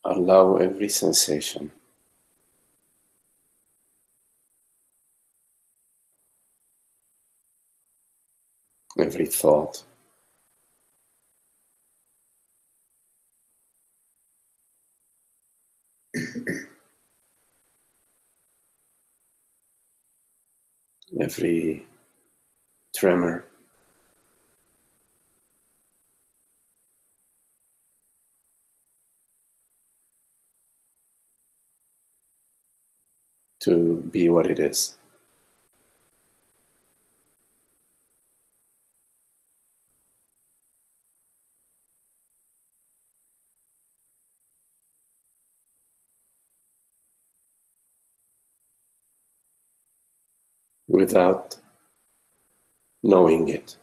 Allow every sensation, every thought, every tremor, to be what it is. Without knowing it.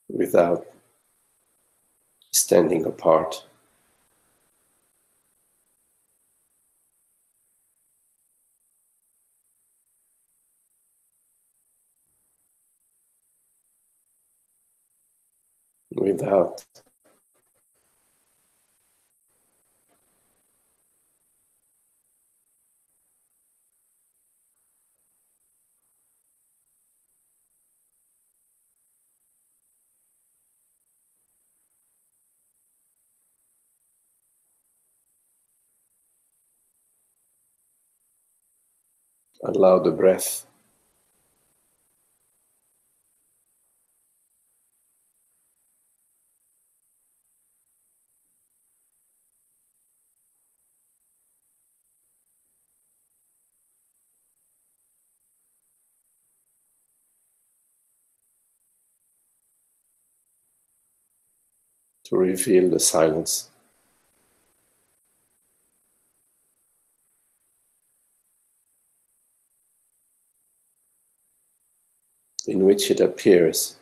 Without standing apart. Without allow the breath to reveal the silence. In which it appears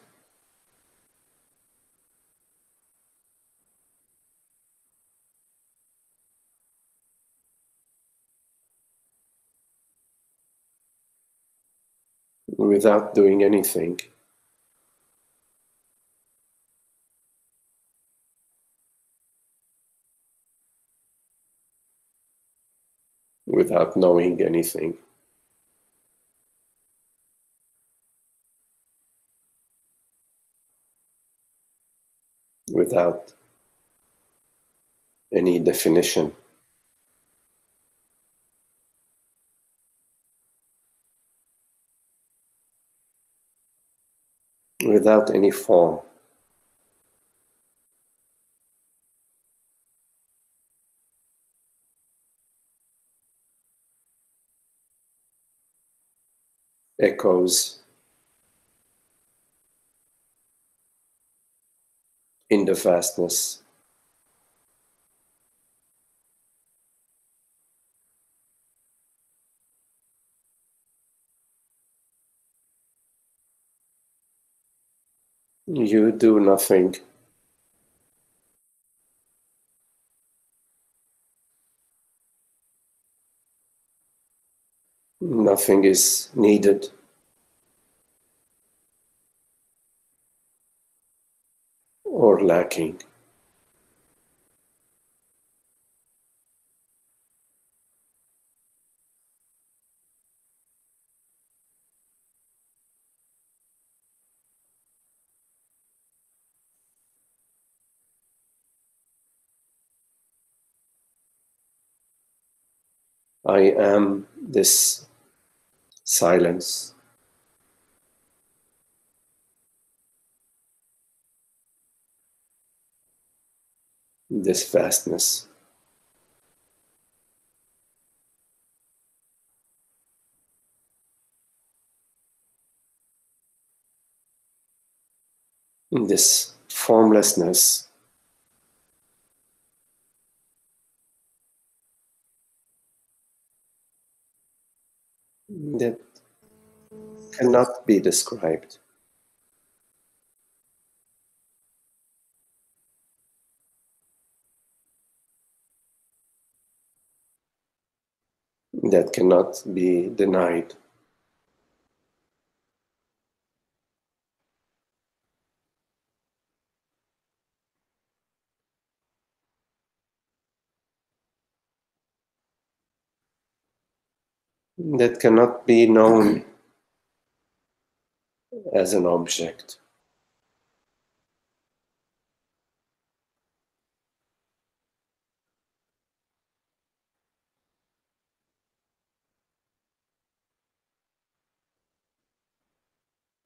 without doing anything. Without knowing anything. Without any definition. Without any form. Echoes in the vastness. You do nothing. Nothing is needed. Or lacking. I am this silence. This vastness. This formlessness. That cannot be described. that cannot be denied. That cannot be known as an object.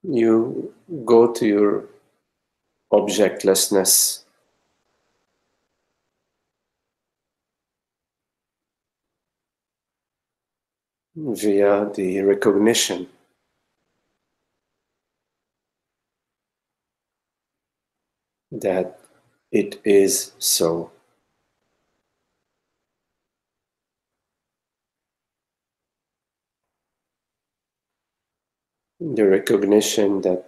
You go to your objectlessness via the recognition that it is so. The recognition that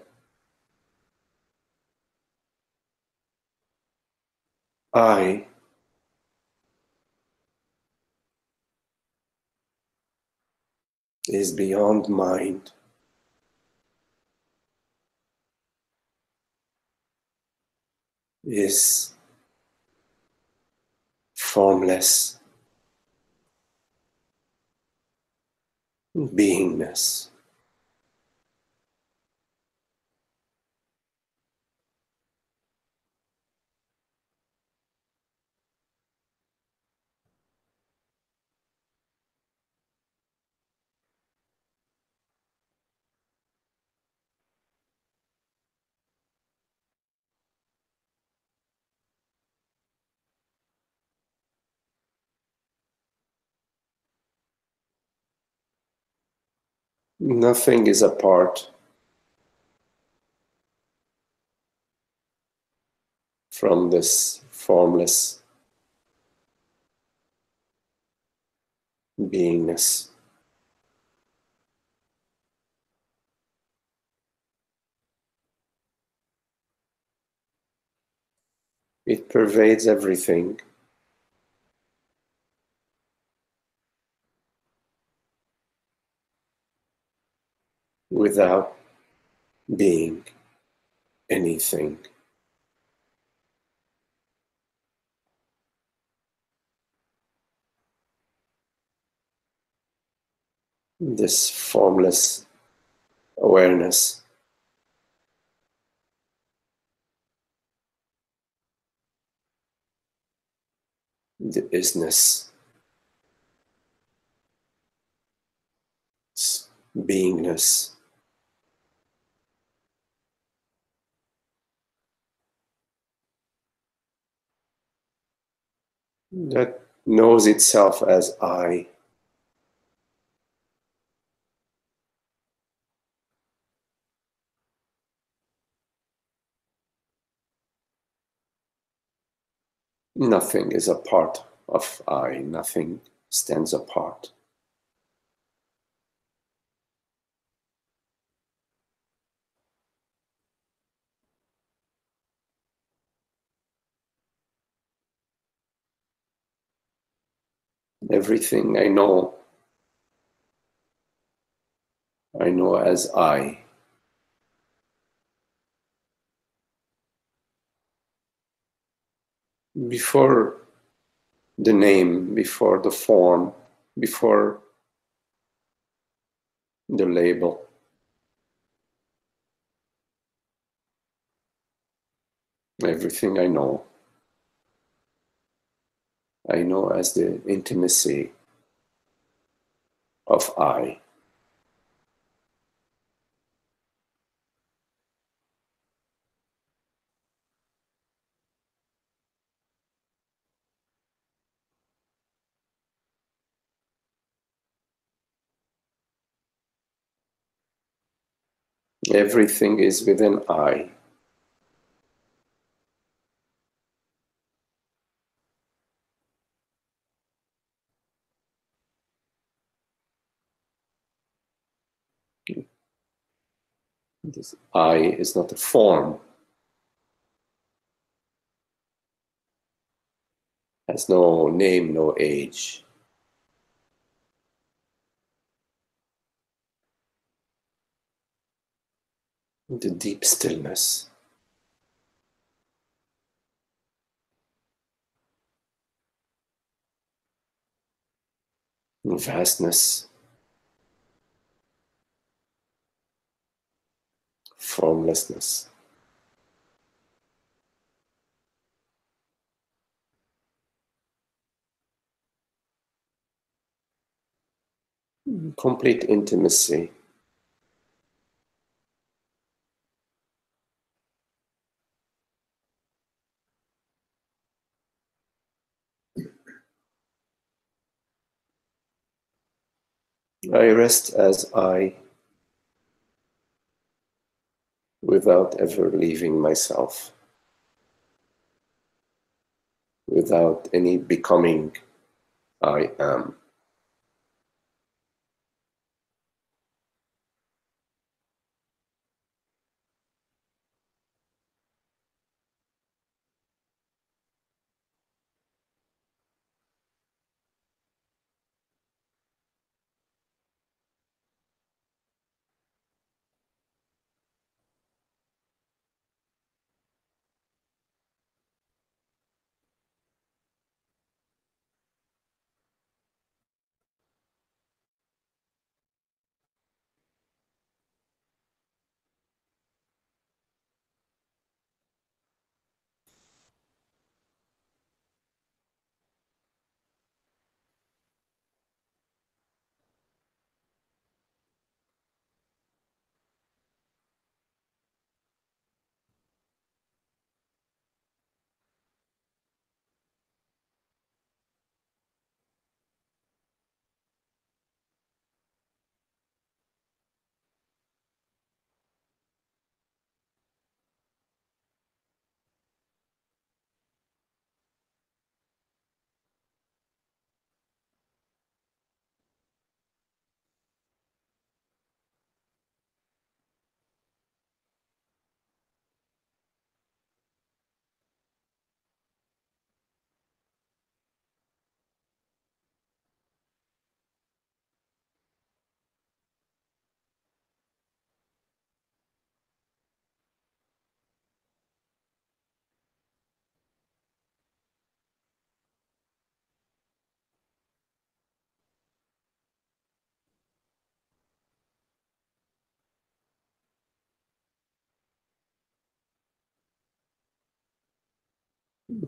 I is beyond mind, is formless beingness. Nothing is apart from this formless beingness. It pervades everything. Without being anything. This formless awareness the isness, beingness, that knows itself as I. Nothing is a part of I, nothing stands apart. Everything I know as I. Before the name, before the form, before the label. Everything I know as the intimacy of I. Everything is within I. This I is not a form, has no name, no age. the deep stillness, vastness, formlessness. Complete intimacy. I rest as I, without ever leaving myself, without any becoming. I am.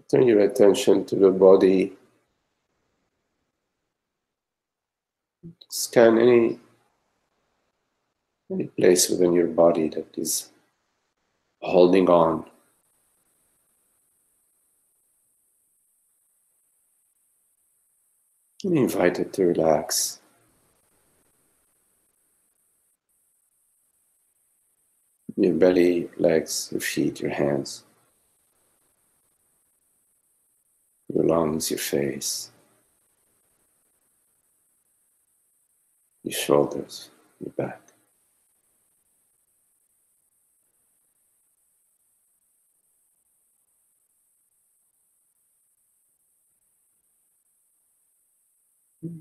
Turn your attention to the body. Scan any place within your body that is holding on. And invite it to relax. Your belly, legs, your feet, your hands, your lungs, your face, your shoulders, your back.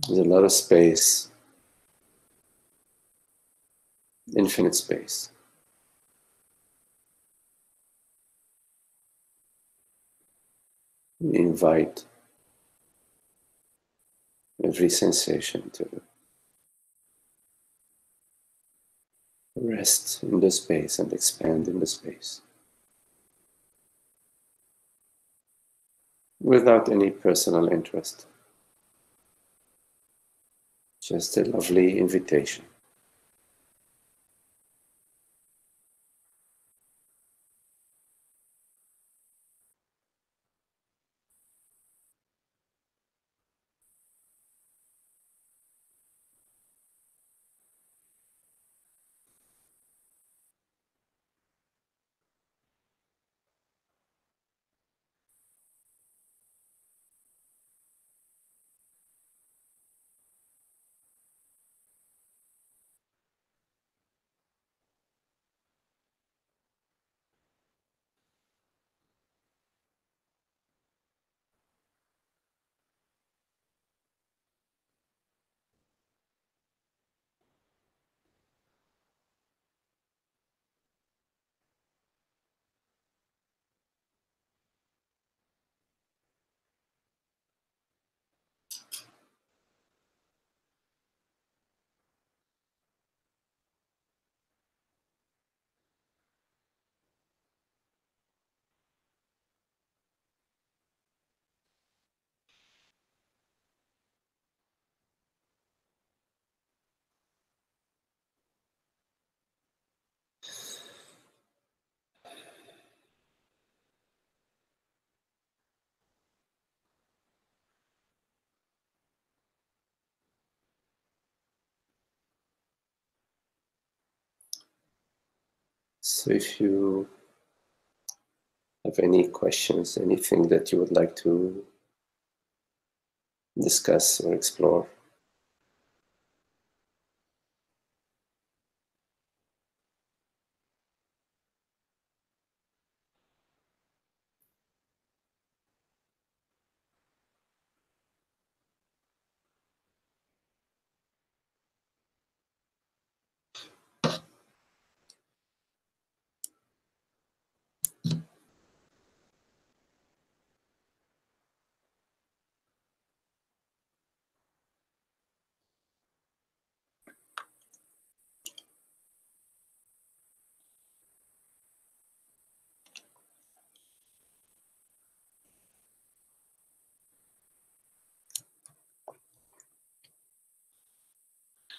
There's a lot of space, infinite space. We invite every sensation to rest in the space and expand in the space without any personal interest. Just a lovely invitation. So if you have any questions, anything that you would like to discuss or explore.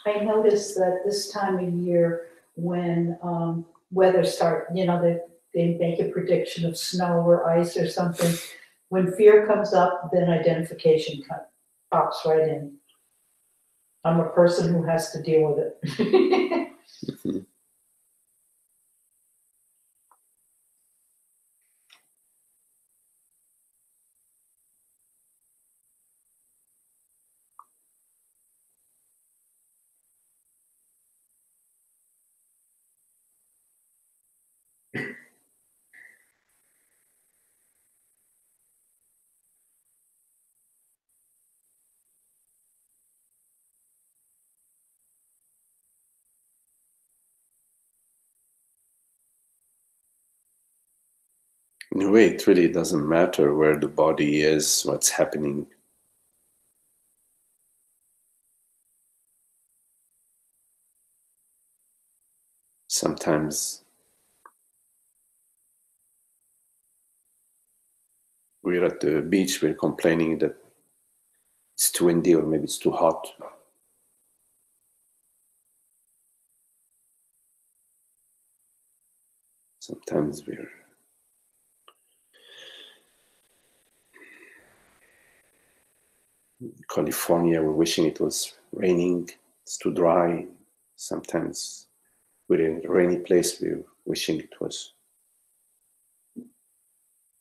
I noticed that this time of year, when weather start, they make a prediction of snow or ice or something. When fear comes up, then identification pops right in. I'm a person who has to deal with it. Mhm. In a way, it really doesn't matter where the body is, what's happening. Sometimes we're at the beach, we're complaining that it's too windy or maybe it's too hot. Sometimes we're in California, we're wishing it was raining, it's too dry. Sometimes we're in a rainy place, we're wishing it was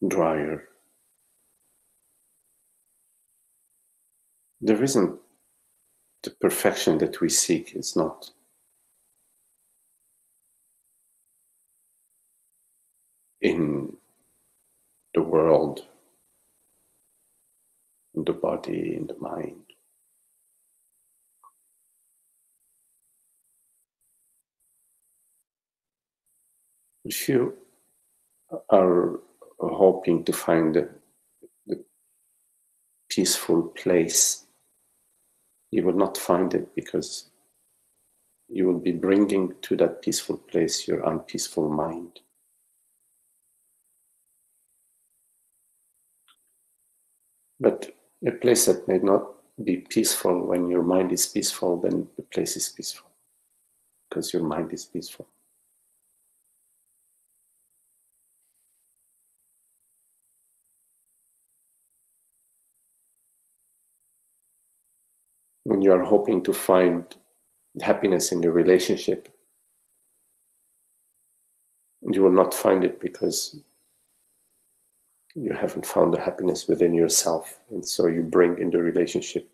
drier. There isn't the perfection that we seek. It's not in the world, in the body, in the mind. If you are hoping to find the peaceful place, you will not find it because you will be bringing to that peaceful place your unpeaceful mind. But a place that may not be peaceful, when your mind is peaceful, then the place is peaceful because your mind is peaceful. When you are hoping to find happiness in your relationship, you will not find it because you haven't found the happiness within yourself. And so you bring in the relationship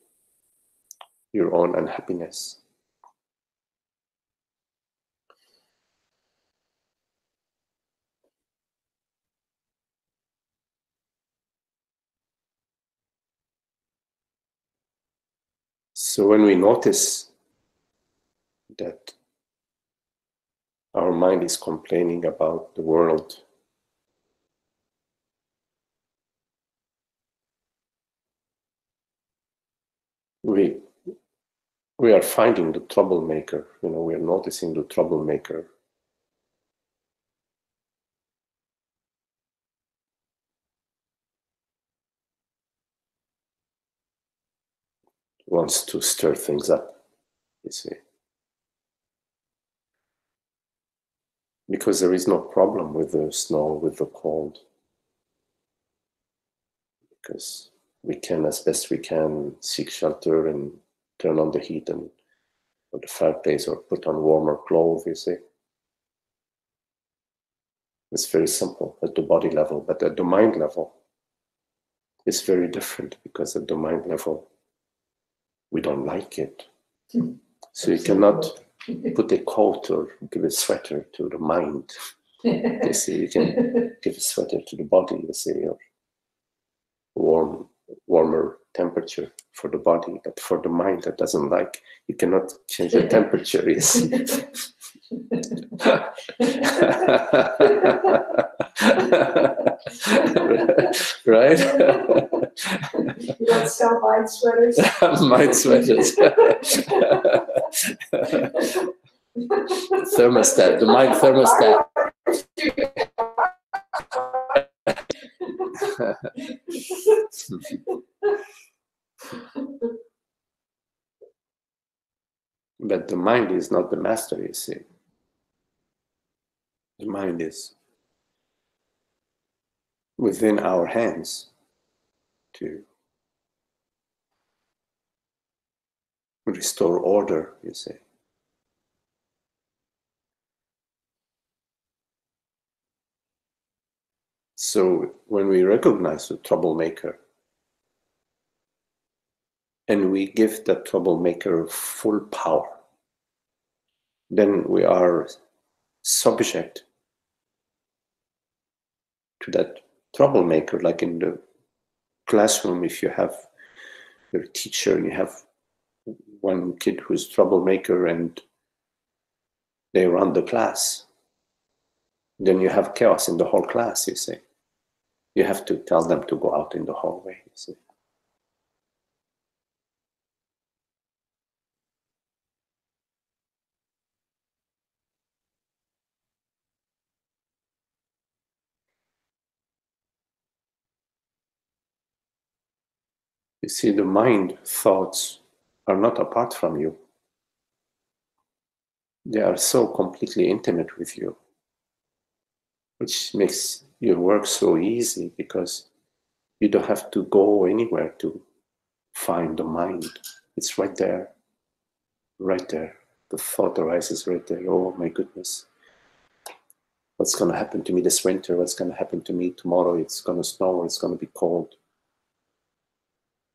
your own unhappiness. So when we notice that our mind is complaining about the world, we are finding the troublemaker. We are noticing the troublemaker. Wants to stir things up, you see. Because there is no problem with the snow, with the cold. Because we can, as best we can, seek shelter and turn on the heat and or the fireplace or put on warmer clothes, you see. It's very simple at the body level, but at the mind level, it's very different, because at the mind level, we don't like it. So you cannot put a coat or give a sweater to the mind. You see, you can give a sweater to the body, you see, or warmer temperature for the body, but for the mind that doesn't like, you cannot change the temperature. You see. Right? You don't sell mind sweaters? Mind sweaters. Thermostat, the mind thermostat. But the mind is not the master, you see. The mind is within our hands to restore order, you see. So when we recognize the troublemaker and we give that troublemaker full power, then we are subject to that troublemaker. Like in the classroom, if you have your teacher and you have one kid who's troublemaker and they run the class, then you have chaos in the whole class, you see. You have to tell them to go out in the hallway, you see. You see, the mind thoughts are not apart from you. They are so completely intimate with you, which makes your work so easy, because you don't have to go anywhere to find the mind. It's right there, right there. The thought arises right there. Oh my goodness, what's going to happen to me this winter? What's going to happen to me tomorrow? It's going to snow, it's going to be cold.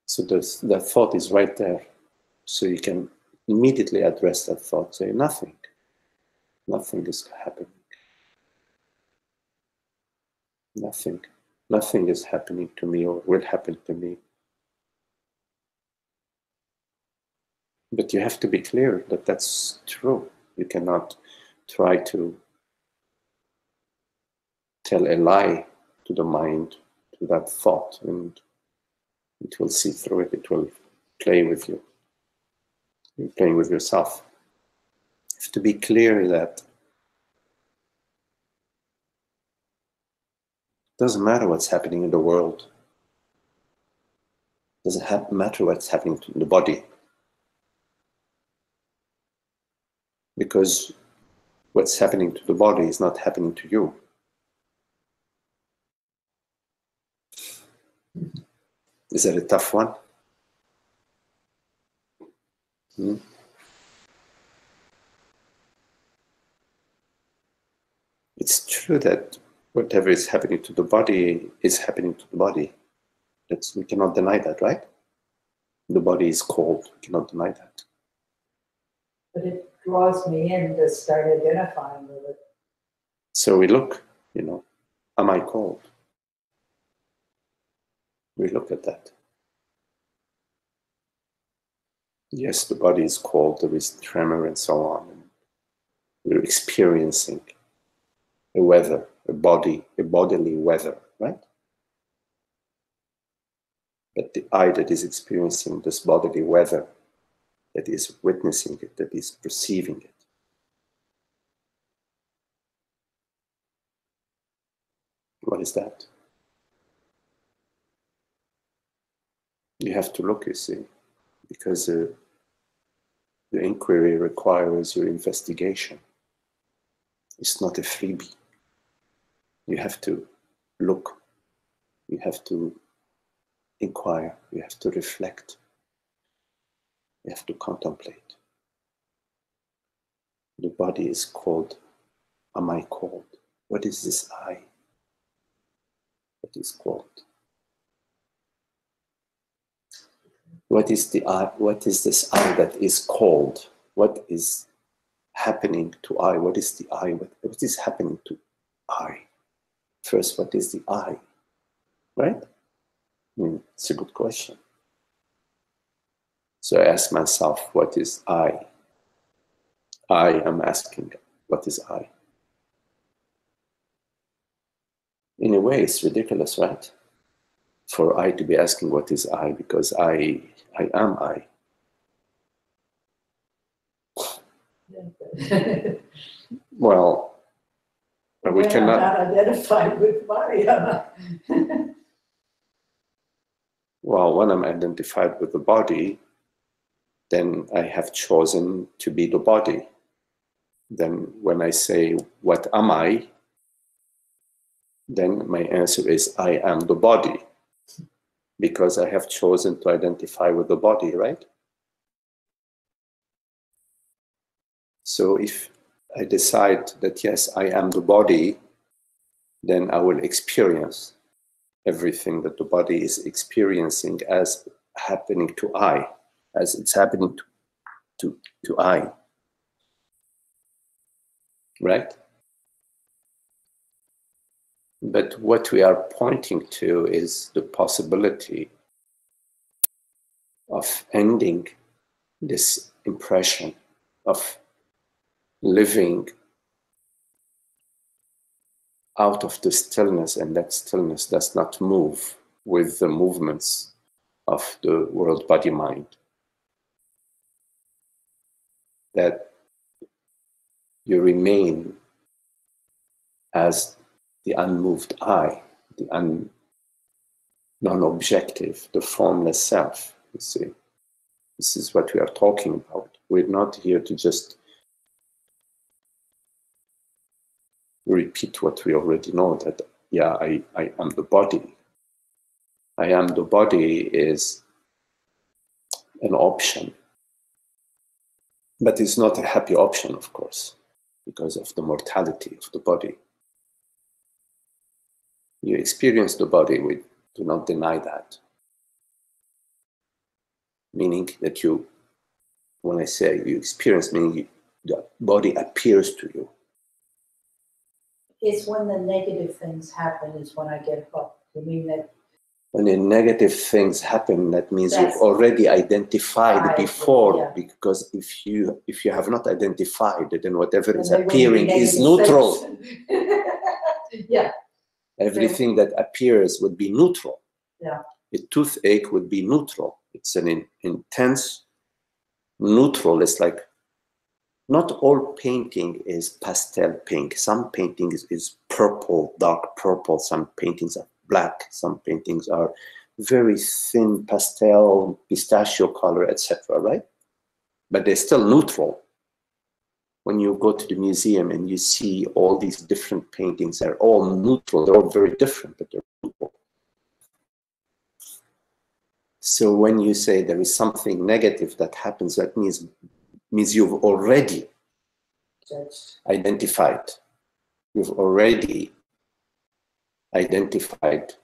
So that thought is right there. So you can immediately address that thought. Say, nothing is happening. Nothing is happening to me or will happen to me. But you have to be clear that that's true. You cannot try to tell a lie to the mind, to that thought, and it will see through it. It will play with you. You're playing with yourself. You have to be clear that it doesn't matter what's happening in the world. It doesn't matter what's happening to the body. Because what's happening to the body is not happening to you. Is that a tough one? It's true that whatever is happening to the body is happening to the body. We cannot deny that, right? The body is cold. We cannot deny that. But it draws me in to start identifying with it. So we look, am I cold? We look at that. Yes, the body is cold, there is tremor and so on. And we're experiencing a weather, a bodily weather, right? But the I that is experiencing this bodily weather, that is witnessing it, that is perceiving it, what is that? You have to look, you see, because the inquiry requires your investigation. It's not a freebie. You have to look. You have to inquire. You have to reflect. You have to contemplate. The body is cold. Am I cold? What is this I? What is called? What is the I? What is this I that is called? What is happening to I? What is the I? What is happening to I? First, what is the I? Right? It's a good question. So I ask myself, what is I? I am asking, what is I? In a way, it's ridiculous, right? For I to be asking, what is I? Because I am I. Well, we cannot. I'm not identified with Maria. Well, when I'm identified with the body, then I have chosen to be the body. Then when I say, what am I? Then my answer is, I am the body. Because I have chosen to identify with the body, right? So if I decide that, yes, I am the body, then I will experience everything that the body is experiencing as happening to I, as it's happening to I. Right? But what we are pointing to is the possibility of ending this impression of living out of the stillness, and that stillness does not move with the movements of the world, body, mind. That you remain as the unmoved I, the non-objective, the formless self. You see, this is what we are talking about. We're not here to just repeat what we already know, that, yeah, I am the body. I am the body is an option. But it's not a happy option, of course, because of the mortality of the body. You experience the body, we do not deny that. Meaning that you, when I say you experience, meaning the body appears to you. It's when the negative things happen is when I get hooked. You mean that? When the negative things happen, that means you've already identified before, yeah. Because if you have not identified, then whatever is appearing is neutral. Yeah. Everything that appears would be neutral. Yeah. A toothache would be neutral. It's an intense neutral. It's like, not all painting is pastel pink. Some paintings is purple, dark purple. Some paintings are black. Some paintings are very thin pastel, pistachio color, etc. Right? But they're still neutral. When you go to the museum and you see all these different paintings, they're all neutral. They're all very different, but they're neutral. So when you say there is something negative that happens, that means you've already identified. You've already identified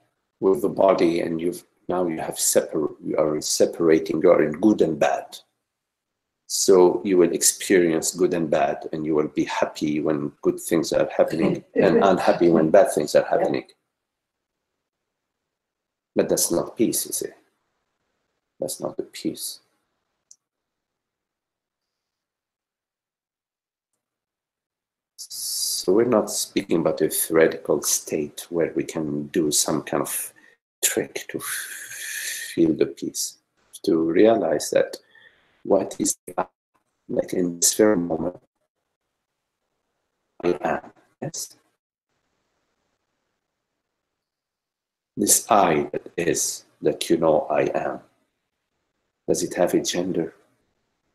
with the body, and you are separating. You are in good and bad. So you will experience good and bad, and you will be happy when good things are happening and unhappy when bad things are happening. But that's not peace, you see. That's not the peace. So we're not speaking about a theoretical state where we can do some kind of trick to feel the peace. To realize that what is like in this very moment, I am, yes? This I that is, that you know I am, does it have a gender?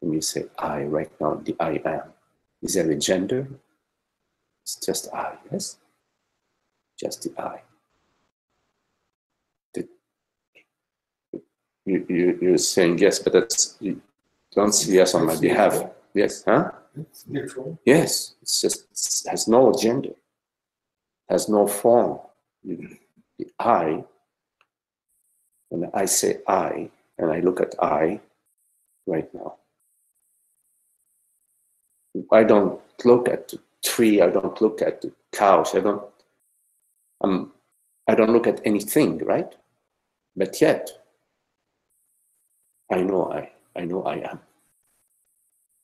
When you say I right now, the I am, is there a gender? It's just I, yes? Just the I. You're saying yes, but that's, you don't say yes on my behalf. Yes, huh? It's neutral. Yes, it's just, it has no gender. has no form. The I, when I say I, and I look at I right now, I don't look at the tree, I don't look at the couch, I don't look at anything, right? But yet, I know I am.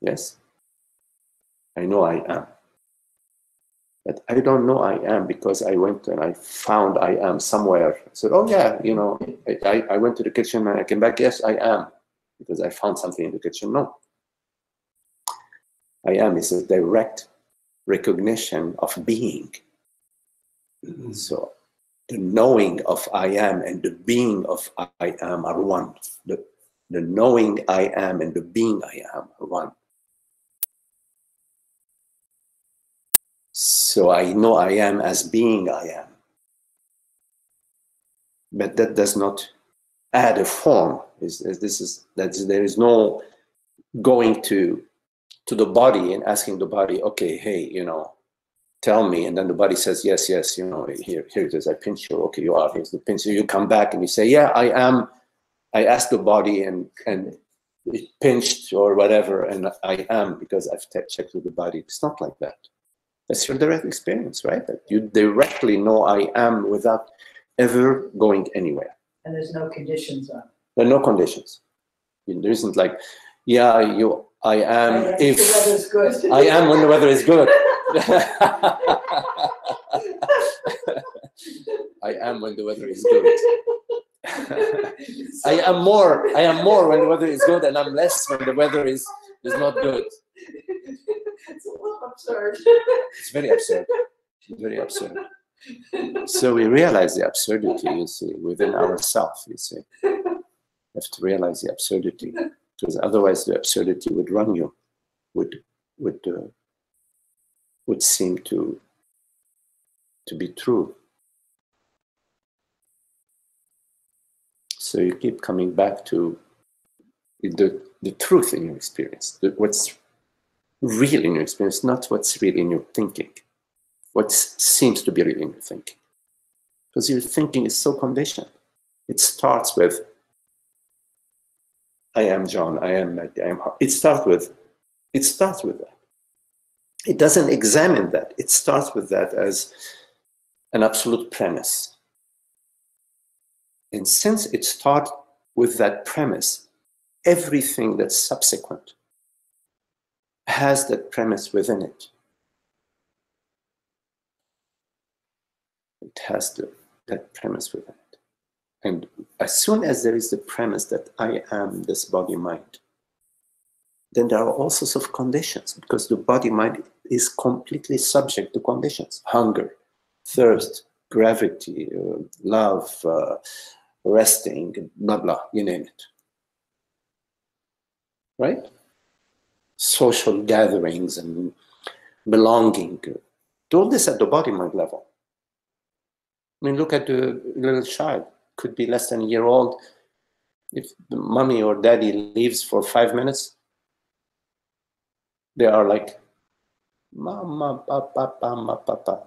Yes? I know I am. But I don't know I am because I went and I found I am somewhere. I said, oh yeah, you know, I went to the kitchen and I came back, yes, I am. Because I found something in the kitchen. No. I am is a direct recognition of being. So the knowing of I am and the being of I am are one. The knowing I am and the being I am are one. So I know I am as being I am. But that does not add a form. There is no going to the body and asking the body, okay, hey, you know, tell me. And then the body says, yes, yes, you know, here it is. I pinch you. Okay, you are. Here's the pinch. So you come back and you say, yeah, I am. I asked the body and it pinched or whatever, and I am because I've checked with the body. It's not like that. That's your direct experience, right? That you directly know I am without ever going anywhere. And there's no conditions on it. There are no conditions. There isn't like, yeah, I am if the weather's good. I am when the weather is good. I am when the weather is good. I am more when the weather is good, and I'm less when the weather is not good. It's a little absurd. It's very absurd. It's very absurd. So we realize the absurdity, you see, within ourselves, you see. You have to realize the absurdity, because otherwise the absurdity would run you, would seem to be true. So you keep coming back to the truth in your experience, what's real in your experience, not what's real in your thinking, what seems to be real in your thinking. Because your thinking is so conditioned. It starts with, I am John, I am Maggie, I am Hart. It starts with that. It doesn't examine that. It starts with that as an absolute premise. And since it starts with that premise, everything that's subsequent has that premise within it. It has that premise within it. And as soon as there is the premise that I am this body-mind, then there are all sorts of conditions, because the body-mind is completely subject to conditions. Hunger, thirst, gravity, love, resting, blah, blah, you name it. Right? Social gatherings and belonging. All this at the body-mind level. I mean, look at the little child. Could be less than a year old. If the mommy or daddy leaves for 5 minutes, they are like, mama, papa, mama, papa.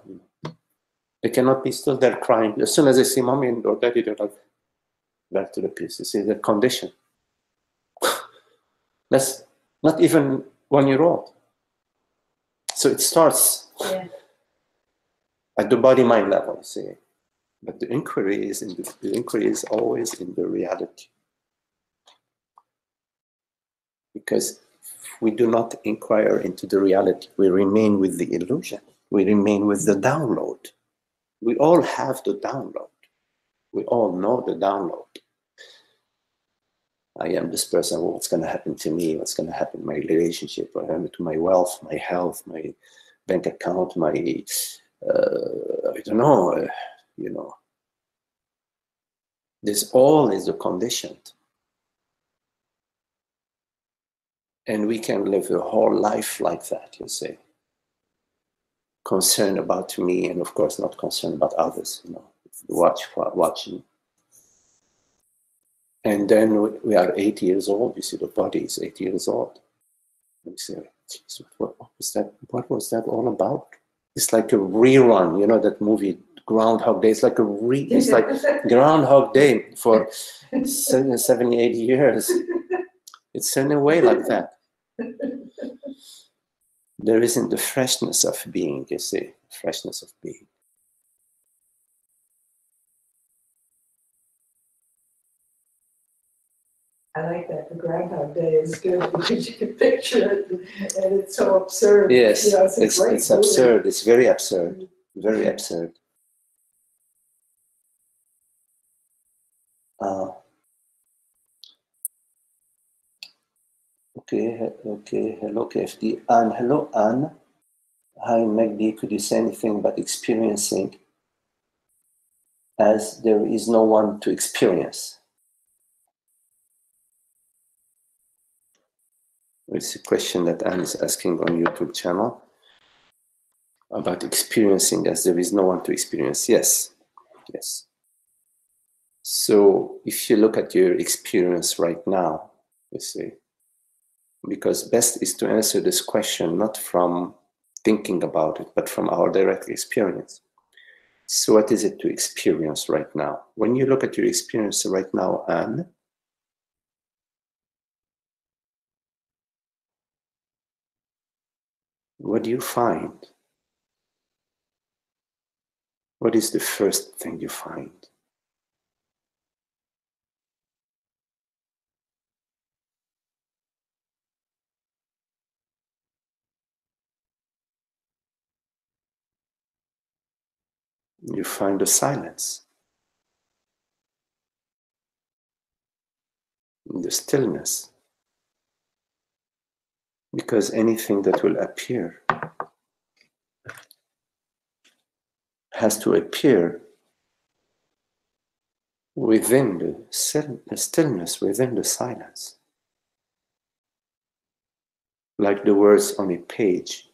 They cannot be still there crying. As soon as they see mommy or daddy, they're like, back to the piece. You see, the condition. That's not even 1 year old. So it starts at the body-mind level, you see. But the inquiry is always in the reality. Because if we do not inquire into the reality, we remain with the illusion. We remain with the download. We all have the download. We all know the download. I am this person. Well, what's going to happen to me? What's going to happen to my relationship? What happened to my wealth, my health, my bank account, my, I don't know, you know. This all is the conditioned. And we can live a whole life like that, you see. Concerned about me, and of course not concerned about others, you know. Watching. And then we are 8 years old. You see, the body is 8 years old. And you say, Jesus, what was that all about? it's like a rerun. You know that movie Groundhog Day? It's like it's like Groundhog Day for 70, 80 years. It's in a way like that. There isn't the freshness of being, you see, freshness of being. I like that. The Groundhog Day is good because you can picture it, and it's so absurd. Yes, you know, it's absurd. It's very absurd. Very absurd. Okay. Hello, KFD. Anne, hello, Anne. Hi, Magdi. Could you say anything about experiencing as there is no one to experience? It's a question that Anne is asking on YouTube channel about experiencing as there is no one to experience. Yes. So if you look at your experience right now, you see, because best is to answer this question not from thinking about it, but from our direct experience. So what is it to experience right now? When you look at your experience right now, Anne, what do you find? What is the first thing you find? You find the silence, the stillness, because anything that will appear has to appear within the stillness, within the silence. Like the words on a page,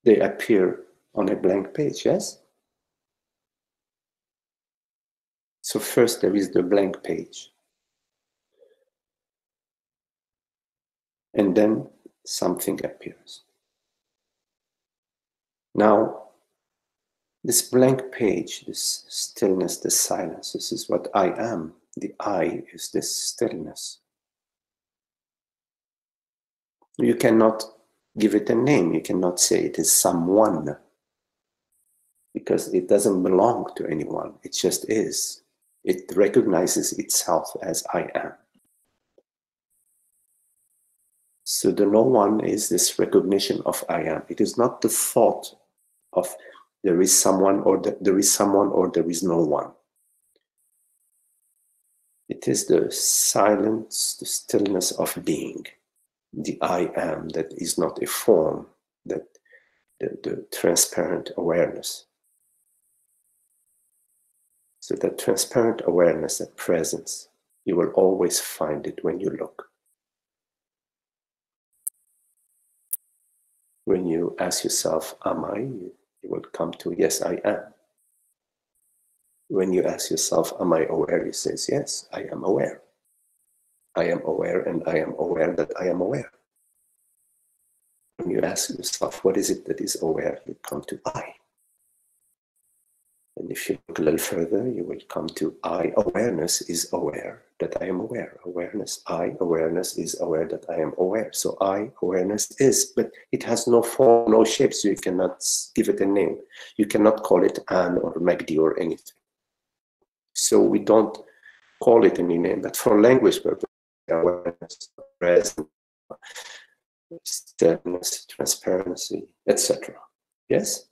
they appear on a blank page, yes? So first there is the blank page. And then something appears. Now, this blank page, this stillness, this silence, this is what I am. The I is this stillness. You cannot give it a name. You cannot say it is someone, because it doesn't belong to anyone. It just is. It recognizes itself as I am. So the no one is this recognition of I am. It is not the thought of there is someone or there is someone or there is no one. It is the silence, the stillness of being, the I am that is not a form, that the transparent awareness. So that transparent awareness, that presence, you will always find it when you look. When you ask yourself, am I? You will come to, yes, I am. When you ask yourself, am I aware? You say, yes, I am aware. I am aware, and I am aware that I am aware. When you ask yourself, what is it that is aware? You come to I. And if you look a little further, you will come to I. Awareness is aware that I am aware. Awareness is aware that I am aware. So I, awareness is, but it has no form, no shape, so you cannot give it a name. You cannot call it Anne or Magdi or anything. So we don't call it any name, but for language purposes, awareness, presence, stillness, transparency, etc. Yes?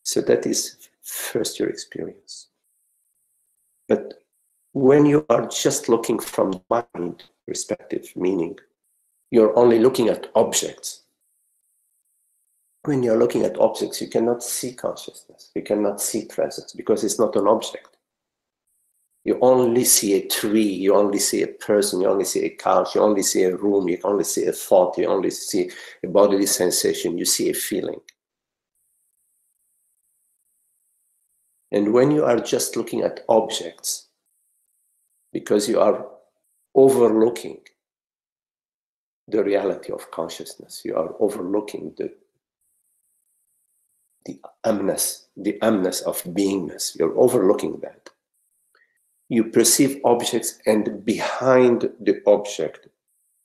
So that is first your experience. But when you are just looking from mind perspective, meaning you're only looking at objects. When you're looking at objects, you cannot see consciousness. You cannot see presence because it's not an object. You only see a tree, you only see a person, you only see a couch, you only see a room, you only see a thought, you only see a bodily sensation, you see a feeling. And when you are just looking at objects, because you are overlooking the reality of consciousness, you are overlooking the the amness of beingness. You're overlooking that. You perceive objects, and behind the object,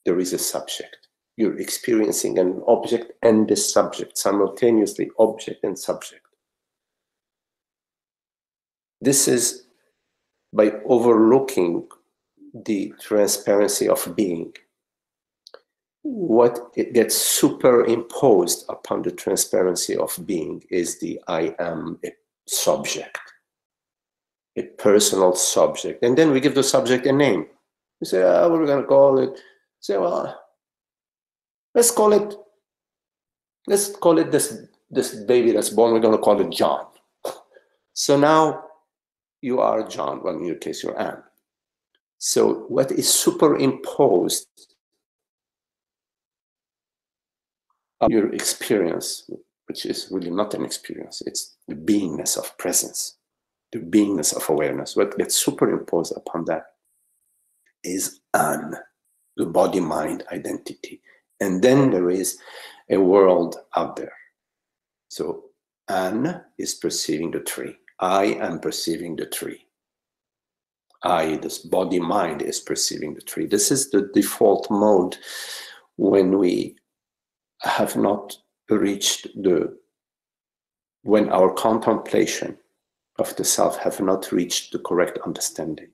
there is a subject. You're experiencing an object and the subject, simultaneously object and subject. This is by overlooking the transparency of being. What it gets superimposed upon the transparency of being is the I am a subject, a personal subject. And then we give the subject a name. We say, what are we going to call it? Say, well, let's call it this baby that's born, we're going to call it John. So now you are John, well, in your case, you're Anne. So what is superimposed on your experience, which is really not an experience, it's the beingness of presence, the beingness of awareness. What gets superimposed upon that is Anne, the body-mind identity. And then there is a world out there. So Anne is perceiving the tree. I am perceiving the tree. I, this body-mind, is perceiving the tree. This is the default mode when we have not reached when our contemplation of the self have not reached the correct understanding.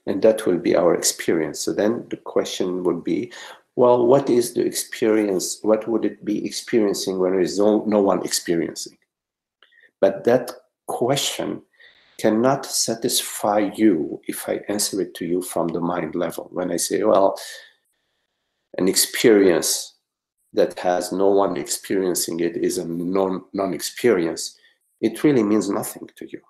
And that will be our experience. So then the question would be, well, what is the experience? What would it be experiencing when there is no one experiencing? But that question cannot satisfy you if I answer it to you from the mind level. When I say, well, an experience that has no one experiencing it is a non-experience, it really means nothing to you.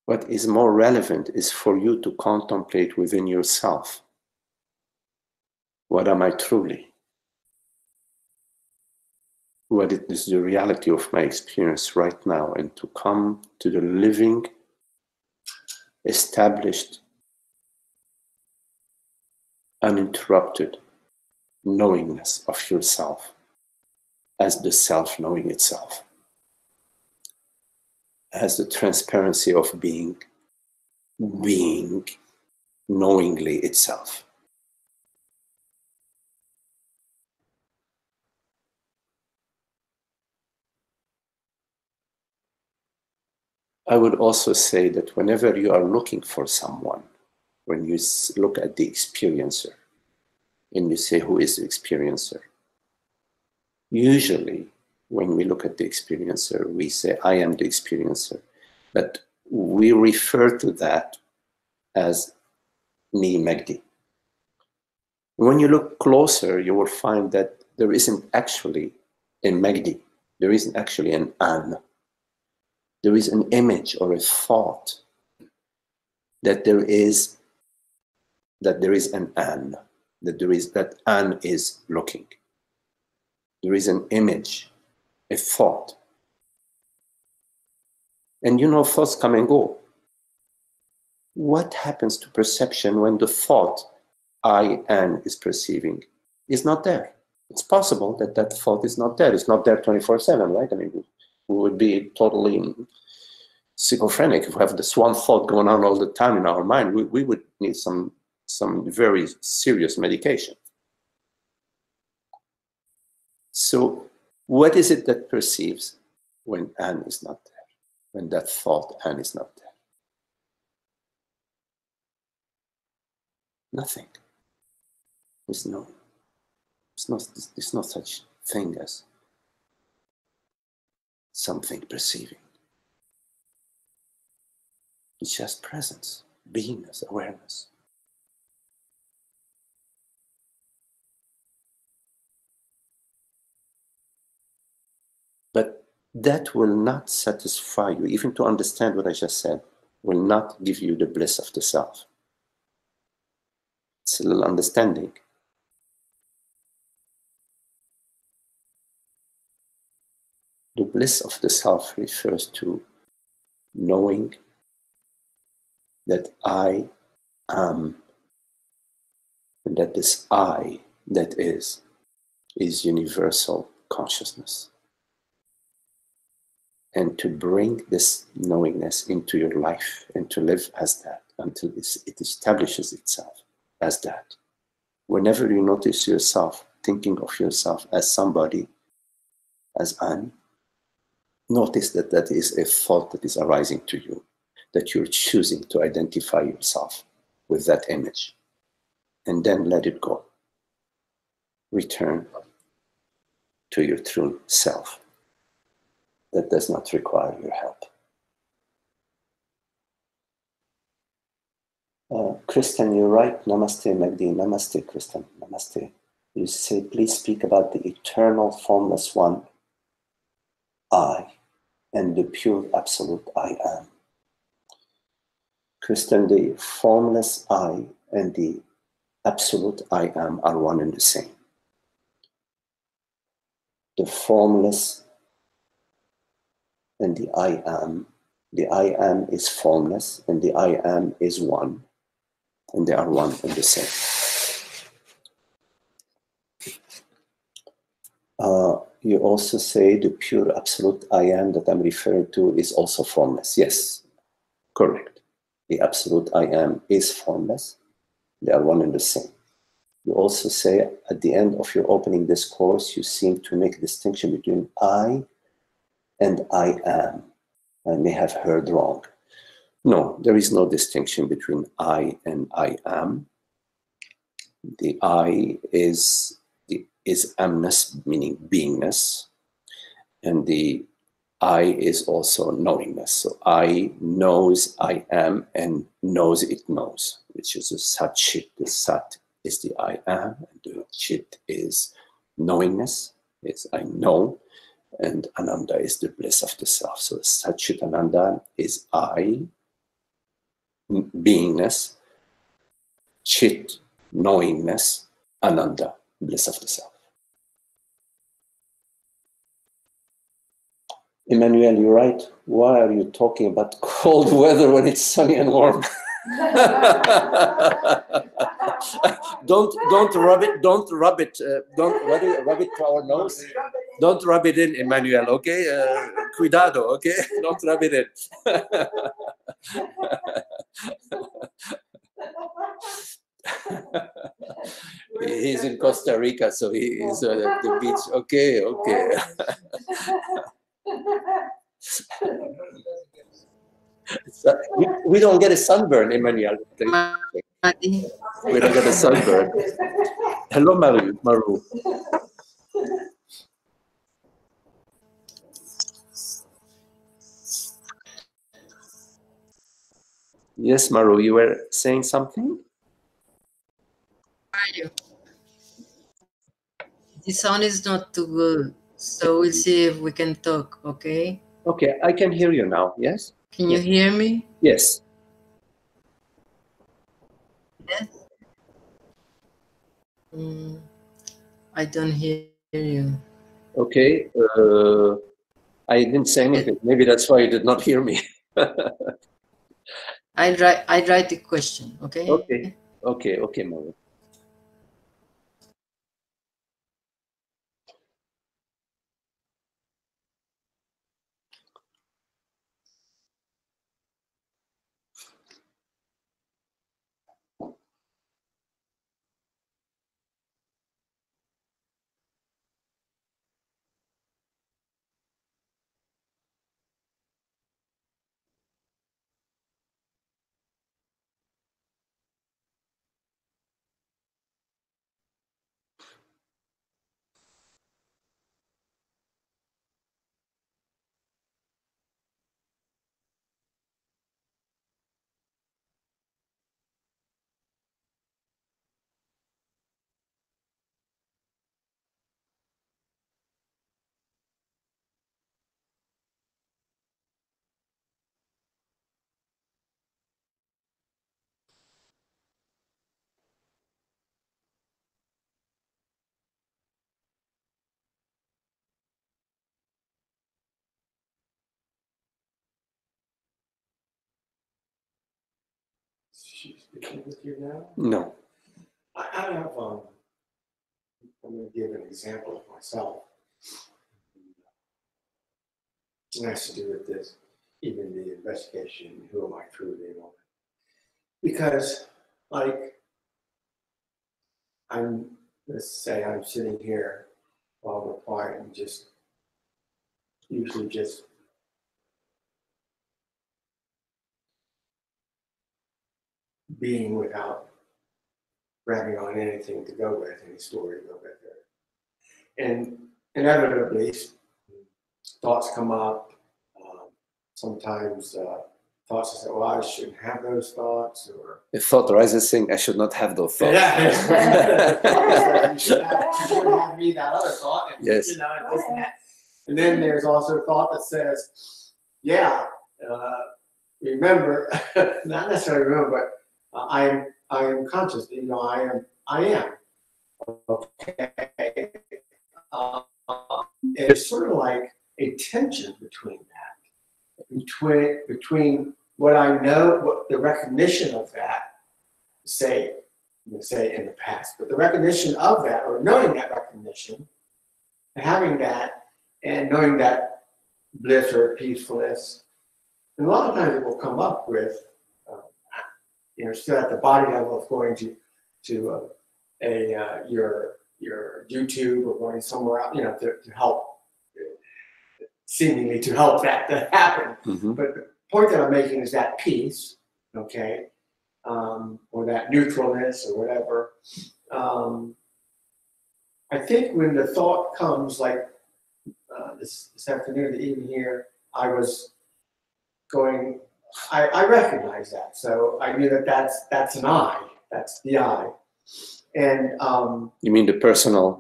What is more relevant is for you to contemplate within yourself. What am I truly? What is the reality of my experience right now? And to come to the living, established, uninterrupted knowingness of yourself as the self knowing itself, as the transparency of being knowingly itself. I would also say that whenever you are looking for someone, when you look at the experiencer and you say, who is the experiencer? Usually, when we look at the experiencer, we say, I am the experiencer. But we refer to that as me, Magdi. When you look closer, you will find that there isn't actually a Magdi. There isn't actually an An. There is an image or a thought that there is an An, that An is looking. There is an image, a thought. And you know, thoughts come and go. What happens to perception when the thought I, An, is perceiving is not there? It's possible that that thought is not there. It's not there 24/7, right? I mean, we would be totally schizophrenic if we have this one thought going on all the time in our mind. We would need some very serious medication. So what is it that perceives when An is not there? When that thought An is not there? Nothing. There's no such thing as something perceiving. It's just presence, beingness, awareness. But that will not satisfy you. Even to understand what I just said will not give you the bliss of the self. It's a little understanding. The bliss of the self refers to knowing that I am, and that this I that is is universal consciousness. And to bring this knowingness into your life and to live as that until it establishes itself as that. Whenever you notice yourself thinking of yourself as somebody, as An, notice that that is a thought that is arising to you, that you're choosing to identify yourself with that image. And then let it go. Return to your true self. That does not require your help. Kristen, you're right. Namaste, Magdi. Namaste, Kristen. Namaste. You say, please speak about the eternal formless one, I, and the pure absolute I am. Kristen, the formless I and the absolute I am are one and the same. The formless and the I am is formless, and the I am is one, and they are one and the same. You also say the pure absolute I am that I'm referring to is also formless. Yes, correct. The absolute I am is formless. They are one and the same. You also say at the end of your opening discourse, you seem to make a distinction between I and I am. I may have heard wrong. No, there is no distinction between I and I am. The I is amness, meaning beingness, and the I is also knowingness. So I knows I am and knows it knows, which is a sat chit. The sat is the I am, and the chit is knowingness, is I know, and ananda is the bliss of the self. So sat chit ananda is I, beingness, chit, knowingness, ananda, bliss of the self. Emmanuel, you're right. Why are you talking about cold weather when it's sunny and warm? don't rub it. Don't rub it to our nose. Don't rub it in, Emmanuel. Okay, cuidado. Okay, don't rub it in. He's in Costa Rica, so he is at the beach. Okay, okay. We don't get a sunburn, Emmanuel. We don't get a sunburn. Hello, Maru. Yes, Maru, you were saying something? The sound is not too good, so we'll see if we can talk, okay? Okay, I can hear you now, yes? Can you hear me? Yes. Yes? I don't hear you. Okay, I didn't say anything. Maybe that's why you did not hear me. I'd write the question, okay? Okay, Maru. She's speaking with you now? No. I have I'm going to give an example of myself. It has to do with this, even the investigation, who am I truly and all that. Because, like, let's say I'm sitting here while we're quiet and just, usually just being without grabbing on anything to go with, any story to go with it. And inevitably, thoughts come up. Sometimes thoughts say, well, I shouldn't have those thoughts, or The thought arises saying, I should not have those thoughts. yeah, you shouldn't have me that other thought. And, Yes. You know, and this and that. And then there's also thought that says, yeah, remember, not necessarily remember, but I am conscious. You know, I am. Okay. It's sort of like a tension between that, between what I know, what the recognition of that, say in the past, but the recognition of that, or knowing that recognition, and having that, and knowing that bliss or peacefulness, and a lot of times it will come up with, you know, still at the body level of going to your YouTube or going somewhere out, you know, to help, seemingly to help that to happen. Mm-hmm. But the point that I'm making is that peace, okay, or that neutralness or whatever. I think when the thought comes, like this afternoon, even here, I was going. I recognize that, so I knew that that's an I. That's the I. And you mean the personal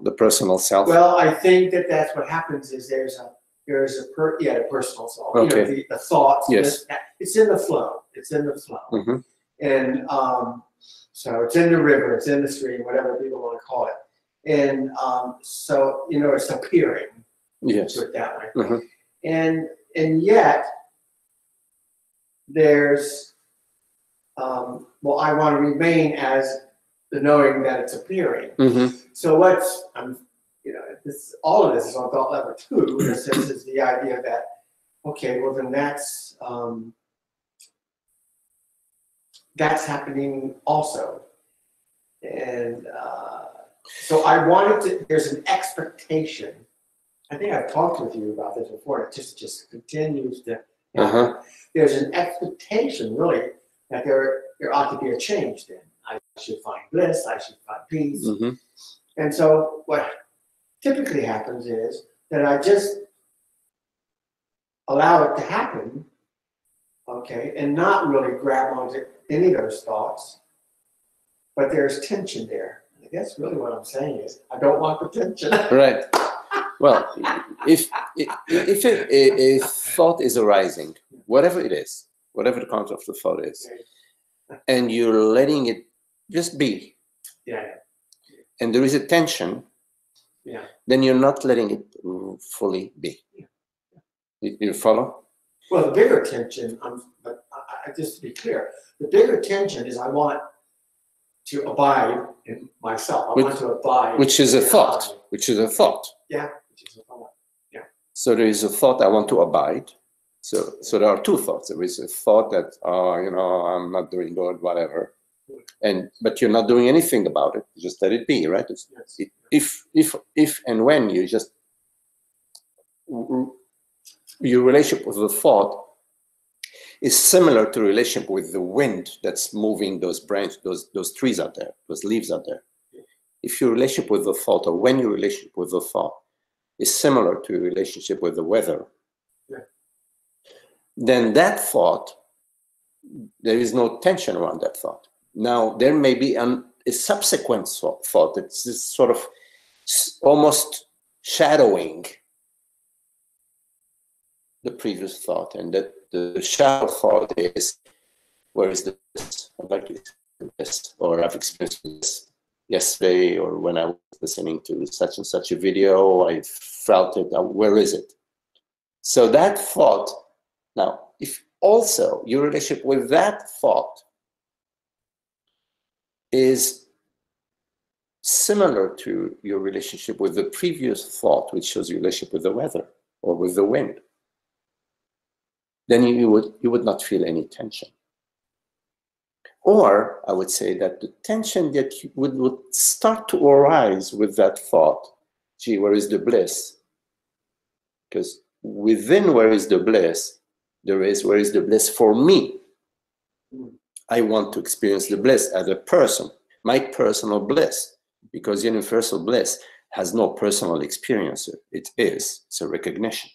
self? well, I think that that's what happens. Is there's a the personal self. Okay. You know, the thoughts. Yes. It's in the flow. It's in the flow. Mm-hmm. And so it's in the river. It's in the stream. Whatever people want to call it. And so you know, it's appearing. Yes. Put it that way. Mm-hmm. And yet there's well, I want to remain as the knowing that it's appearing. Mm-hmm. So you know, all of this is on thought level 2. In a sense, is the idea that, okay, well then that's happening also, and so I wanted to. There's an expectation. I think I've talked with you about this before. It just continues to happen. There's an expectation, really, that there ought to be a change. Then I should find bliss. I should find peace. Mm-hmm. And so what typically happens is that I just allow it to happen, okay, and not really grab onto any of those thoughts, but there's tension there. I guess really what I'm saying is I don't want the tension. Right. Well, if a thought is arising, whatever it is, whatever the content of the thought is, and you're letting it just be, Yeah. and there is a tension, Yeah. then you're not letting it fully be. You follow? Well, the bigger tension, but just to be clear, the bigger tension is I want to abide in myself. I want to abide. Which is a in thought. I. Which is a thought. Yeah, which is a thought. Yeah. So there is a thought, I want to abide. So there are two thoughts. There is a thought that, you know, I'm not doing good, whatever. But you're not doing anything about it. You just let it be, right? Yes. If and when you just, your relationship with the thought is similar to relationship with the wind that's moving those branches, those trees out there, those leaves out there. If your relationship with the thought, or when your relationship with the thought is similar to your relationship with the weather, then that thought, there is no tension around that thought. Now, there may be a subsequent thought. It's this sort of almost shadowing the previous thought, and that the shadow thought is, where is this? I'd like to experience this, or I've experienced this yesterday, or when I was listening to such and such a video, I felt it. Where is it? So that thought, now, if also your relationship with that thought is similar to your relationship with the previous thought, which shows your relationship with the weather or with the wind, then you would not feel any tension. Or I would say that the tension that would start to arise with that thought, gee, where is the bliss? Because within where is the bliss, there is where is the bliss for me. I want to experience the bliss as a person, my personal bliss, because universal bliss has no personal experience. It's a recognition.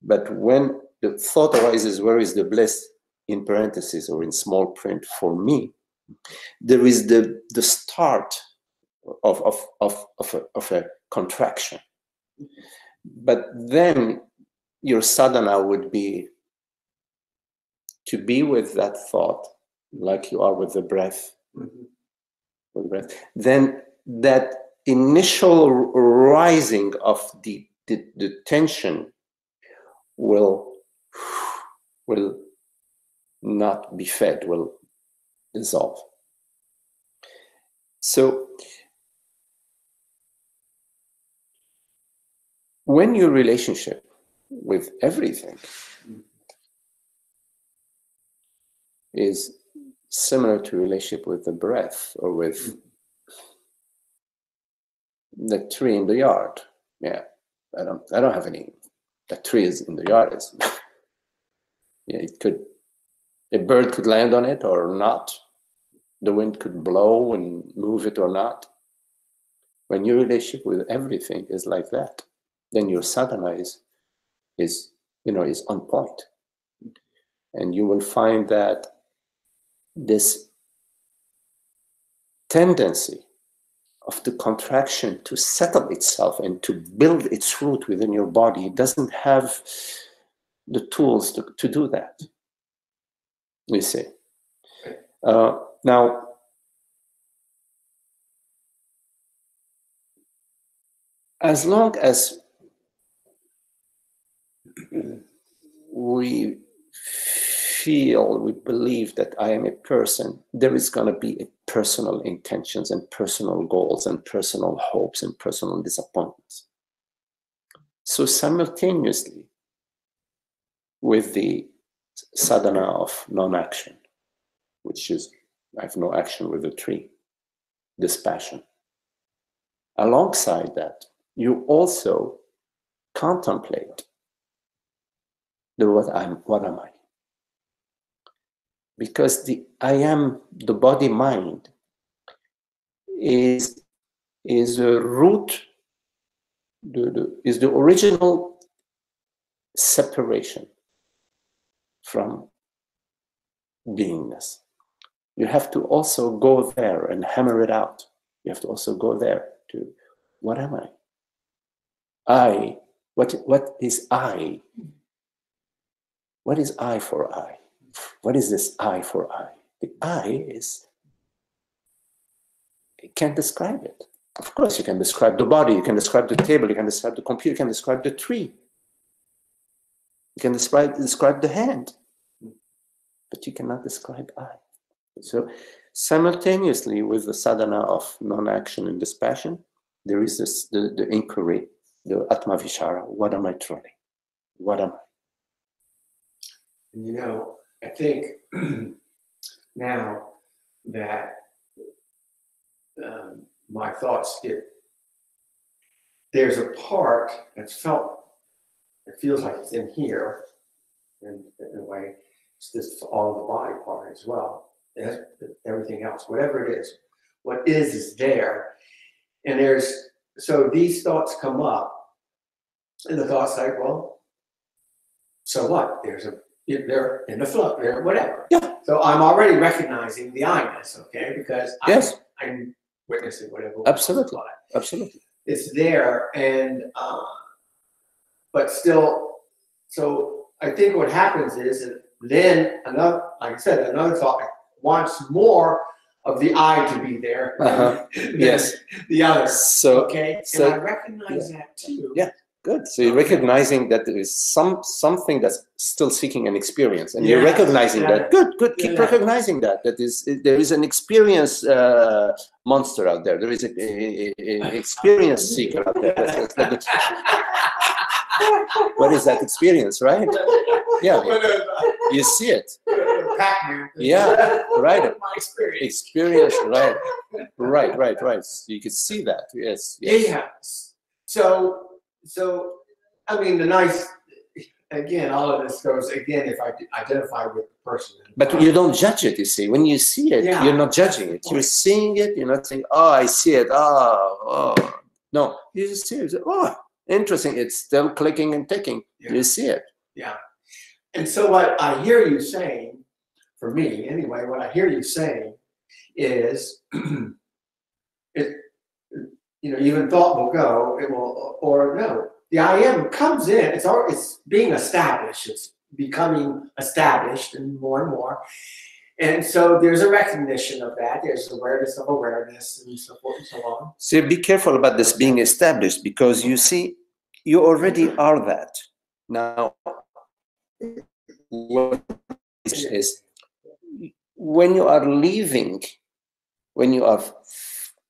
But when the thought arises, where is the bliss, in parentheses or in small print for me, there is the start of a contraction. But then your sadhana would be to be with that thought, like you are with the breath. With breath. Then that initial rising of the tension will not be fed, will dissolve. So when your relationship with everything is similar to relationship with the breath or with the tree in the yard, yeah, I don't have any. The tree is in the yard. It's, yeah, a bird could land on it or not. The wind could blow and move it or not. When your relationship with everything is like that, then your sadhana is on point. And you will find that this tendency of the contraction to settle itself and to build its root within your body doesn't have the tools to do that. You see. Now, as long as we believe that I am a person, there is going to be a personal intentions and personal goals and personal hopes and personal disappointments. So simultaneously with the sadhana of non-action, which is I have no action with the tree, dispassion. Alongside that, you also contemplate what am I? Because the I am, the body mind, is a root, is the original separation from beingness. You have to also go there and hammer it out. You have to also go there to what am I? What is I? What is I for I? What is this I for I? The I is, you can't describe it. Of course, you can describe the body, you can describe the table, you can describe the computer, you can describe the tree. You can describe the hand, but you cannot describe I. So simultaneously with the sadhana of non-action and dispassion, there is this, the inquiry, the Atma Vichara. What am I truly? What am I? You know, I think now that my thoughts there's a part that's felt, it feels like it's in here, in a way, it's just all the body part as well. Everything else, whatever it is, what is there. And so these thoughts come up, and the thoughts like, well, so what? They're in the flow, they're whatever. Yeah. So I'm already recognizing the I-ness, okay? Because yes. I'm witnessing whatever. Absolutely. Absolutely. It's there, and but still, so I think what happens is that then another, like I said, another thought wants more of the I to be there. Yes. The other. So okay. So, and I recognize that too. Yeah. Good. So you're recognizing that there is something that's still seeking an experience, and you're Yes, recognizing yeah. that. Good. Keep Yeah. recognizing that. That is, there is an experience monster out there. There is an experience seeker out there. What is that experience, right? Yeah. You see it. Pac-Man. Yeah, right. My experience. Experience, right. You can see that. Yes. Yes. So, I mean, again, all of this goes, again, if I identify with the person. But you don't judge it, you see. When you see it, Yeah, you're not judging it. You're seeing it, you're not saying, oh, I see it, oh. No, you just see it. Oh, interesting. It's still clicking and ticking. Yeah. You see it. Yeah. And so what I hear you saying, for me anyway, what I hear you saying is, even thought will go, it will, or no. The I am comes in, it's being established, it's becoming established and more. And so there's a recognition of that, there's awareness of awareness and so forth and so on. So be careful about this being established, because you see, you already are that. Now, what is when you are leaving, when you are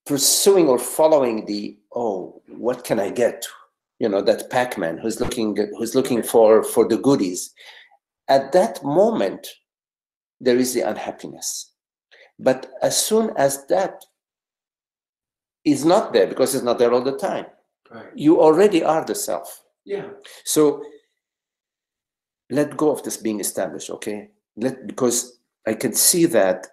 pursuing or following the, oh, what can I get? That Pac-Man who's looking for the goodies. At that moment, there is the unhappiness. But as soon as that is not there, because it's not there all the time, Right. you already are the self. Yeah. So let go of this being established, okay? Because I can see that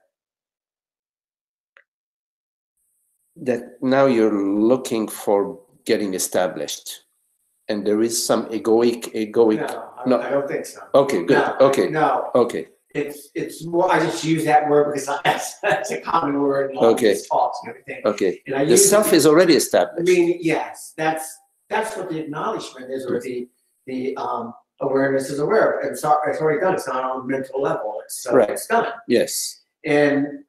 now you're looking for getting established, and there is some egoic. No, I don't think so. Okay, good. No, Okay. No. Okay. It's more, I just use that word because that's a common word in all Okay. these talks and everything. Okay. And I The use self it, is already I established. mean, yes, that's what the acknowledgement is, or the awareness is aware of. It's already done. It's not on a mental level. It's done. Yes. And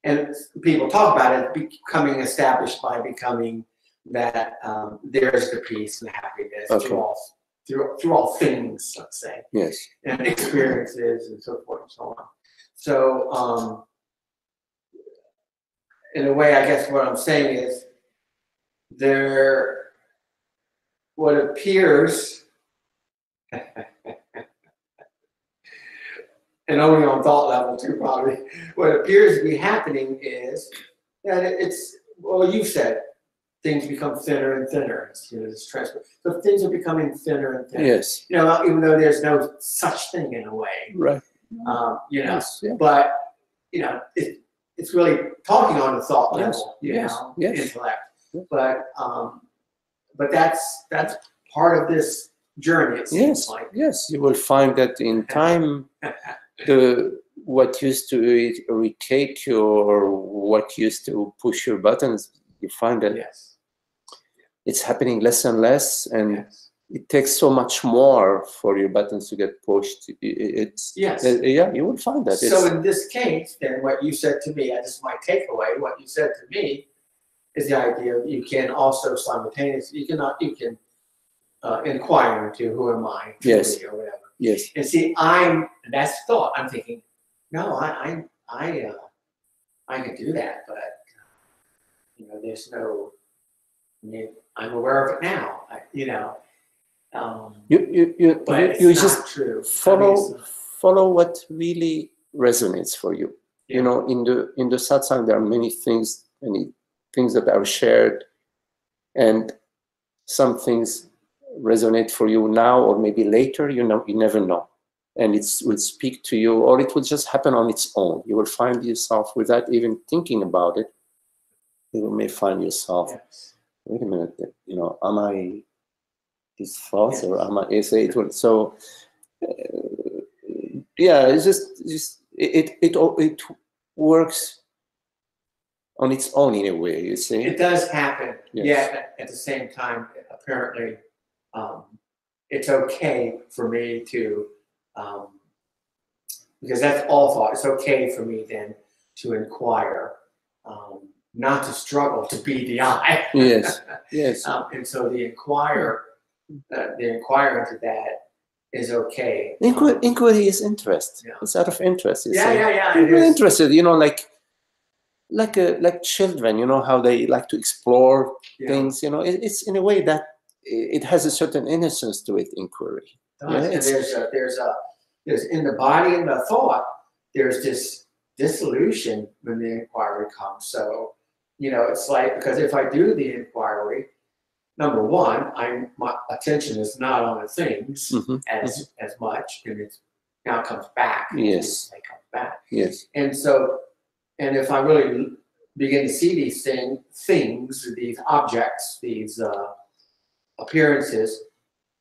and people talk about it becoming established by becoming that there's the peace and happiness through all things, let's say. Yes. And experiences and so forth and so on. So in a way, I guess what I'm saying is what appears and only on thought level too, probably. What appears to be happening is that you said, things become thinner and thinner. It's transfer. So things are becoming thinner and thinner. Yes. Even though there's no such thing in a way. Right. Yes, yeah. But it's really talking on the thought level. Yes. Intellect. But that's part of this journey. It seems like. Yes. You will find that in time, what used to irritate you or what used to push your buttons, you find that it's happening less and less, and it takes so much more for your buttons to get pushed. You will find that. So in this case, then what you said to me, this is my takeaway. What you said to me is the idea of you can also simultaneously you can inquire into who am I, yes, or whatever. Yes. And see, that's thought. I'm thinking, no, I can do that, but there's no. I'm aware of it now. You just true. follow what really resonates for you. Yeah. In the satsang there are many things that are shared, and some things resonate for you now or maybe later. You never know, and it will speak to you, or it will just happen on its own. You will find yourself without even thinking about it. You may find yourself. Yes. Wait a minute, am I these thoughts, or am I? So, it's just it works on its own in a way. You see, it does happen. Yes. Yeah. At the same time, apparently, it's okay for me to, because that's all thought. It's okay for me then to inquire. Not to struggle to be the I. Yes, yes. And so the inquire the inquiry into that is okay. Inquiry is interest. Yeah. It's out of interest. It's Yeah. It We're is. interested, like children, how they like to explore Yeah. things. It's in a way that it has a certain innocence to it. Inquiry. It does. And there's in the body and the thought, there's this dissolution when the inquiry comes. So, it's like, because if I do the inquiry, number one, my attention is not on the things as much, and it now comes back. Yes. It comes back. Yes. And so, and if I really begin to see these things, these objects, these appearances,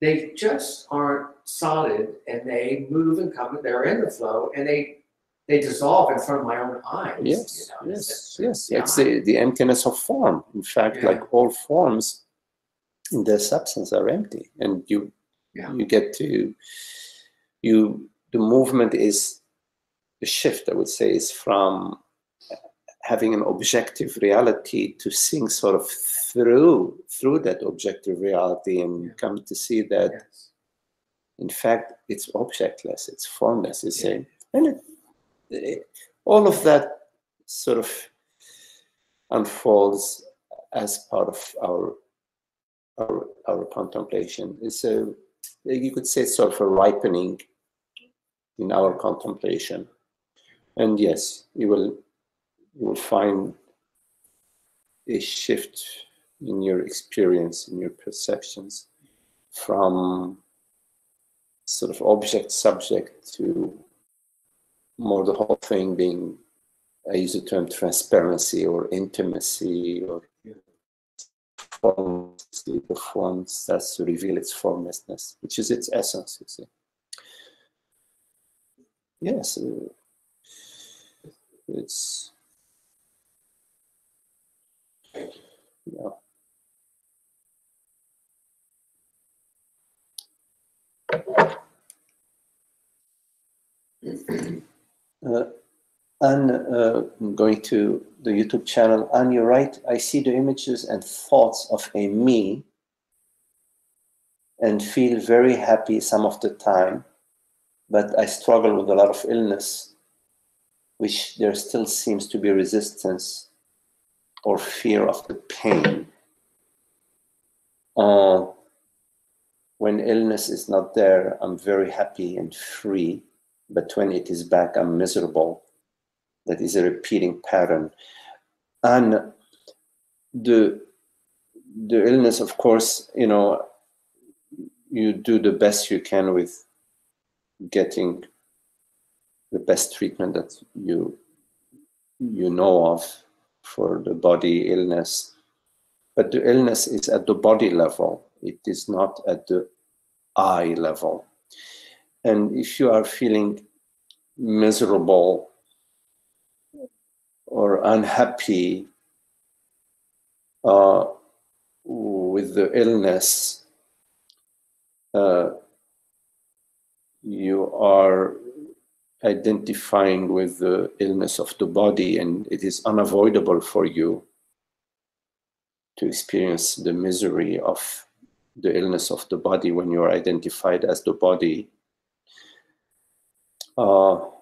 they just aren't solid, and they move and come. They're in the flow, and they dissolve in front of my own eyes. Yes. Yes. Yeah. It's the emptiness of form. In fact, Yeah. like all forms in their substance are empty, and you get to the movement is the shift. I would say is from having an objective reality to seeing sort of through that objective reality and come to see that in fact it's objectless, it's formless. And all of that sort of unfolds as part of our contemplation. It's you could say it's sort of a ripening in our contemplation. And yes, you will find a shift in your experience, in your perceptions, from sort of object subject to more the whole thing being, I use the term transparency or intimacy, or formlessly. The form starts to reveal its formlessness, which is its essence, you see. Yes, it's, yeah. Going to the YouTube channel, on your right, I see the images and thoughts of a me and feel very happy some of the time, but I struggle with a lot of illness, which there still seems to be resistance or fear of the pain. When illness is not there, I'm very happy and free, but when it is back, I'm miserable. That is a repeating pattern. And the illness, of course, you do the best you can with getting the best treatment that you know of for the body illness. But the illness is at the body level. It is not at the eye level. And if you are feeling miserable or unhappy with the illness, you are identifying with the illness of the body, and it is unavoidable for you to experience the misery of the illness of the body when you are identified as the body. All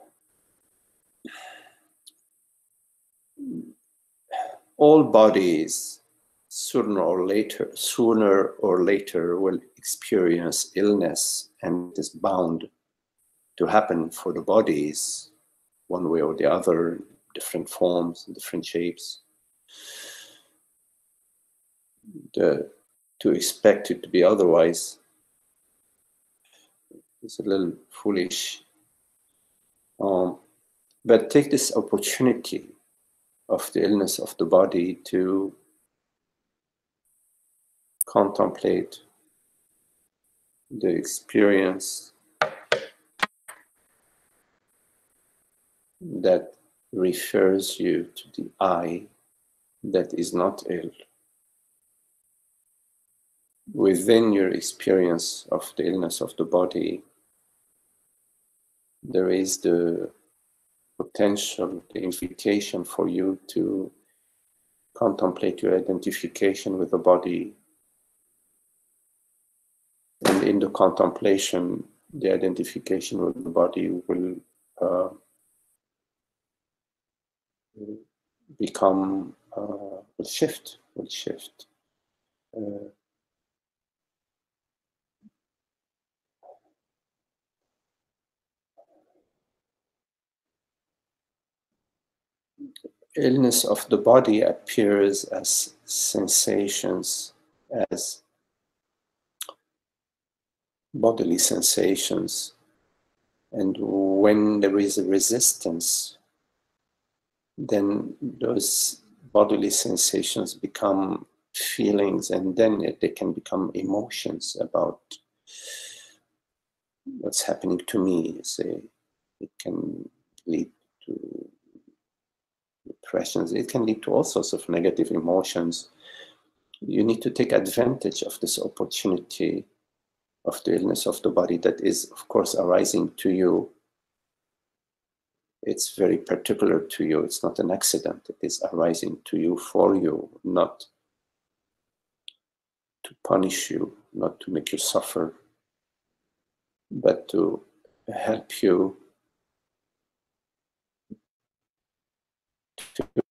bodies sooner or later will experience illness, and it is bound to happen for the bodies one way or the other, different forms, different shapes. To expect it to be otherwise is a little foolish. But take this opportunity of the illness of the body to contemplate the experience that refers you to the I that is not ill. Within your experience of the illness of the body, there is the potential, the invitation for you to contemplate your identification with the body And in the contemplation, the identification with the body will become, will shift. Illness of the body appears as sensations, as bodily sensations. And when there is a resistance, then those bodily sensations become feelings, and then they can become emotions about what's happening to me. Say, it can lead to depressions, it can lead to all sorts of negative emotions. You need to take advantage of this opportunity of the illness of the body that is, of course, arising to you. It's very particular to you. It's not an accident. It is arising to you for you, not to punish you, not to make you suffer, but to help you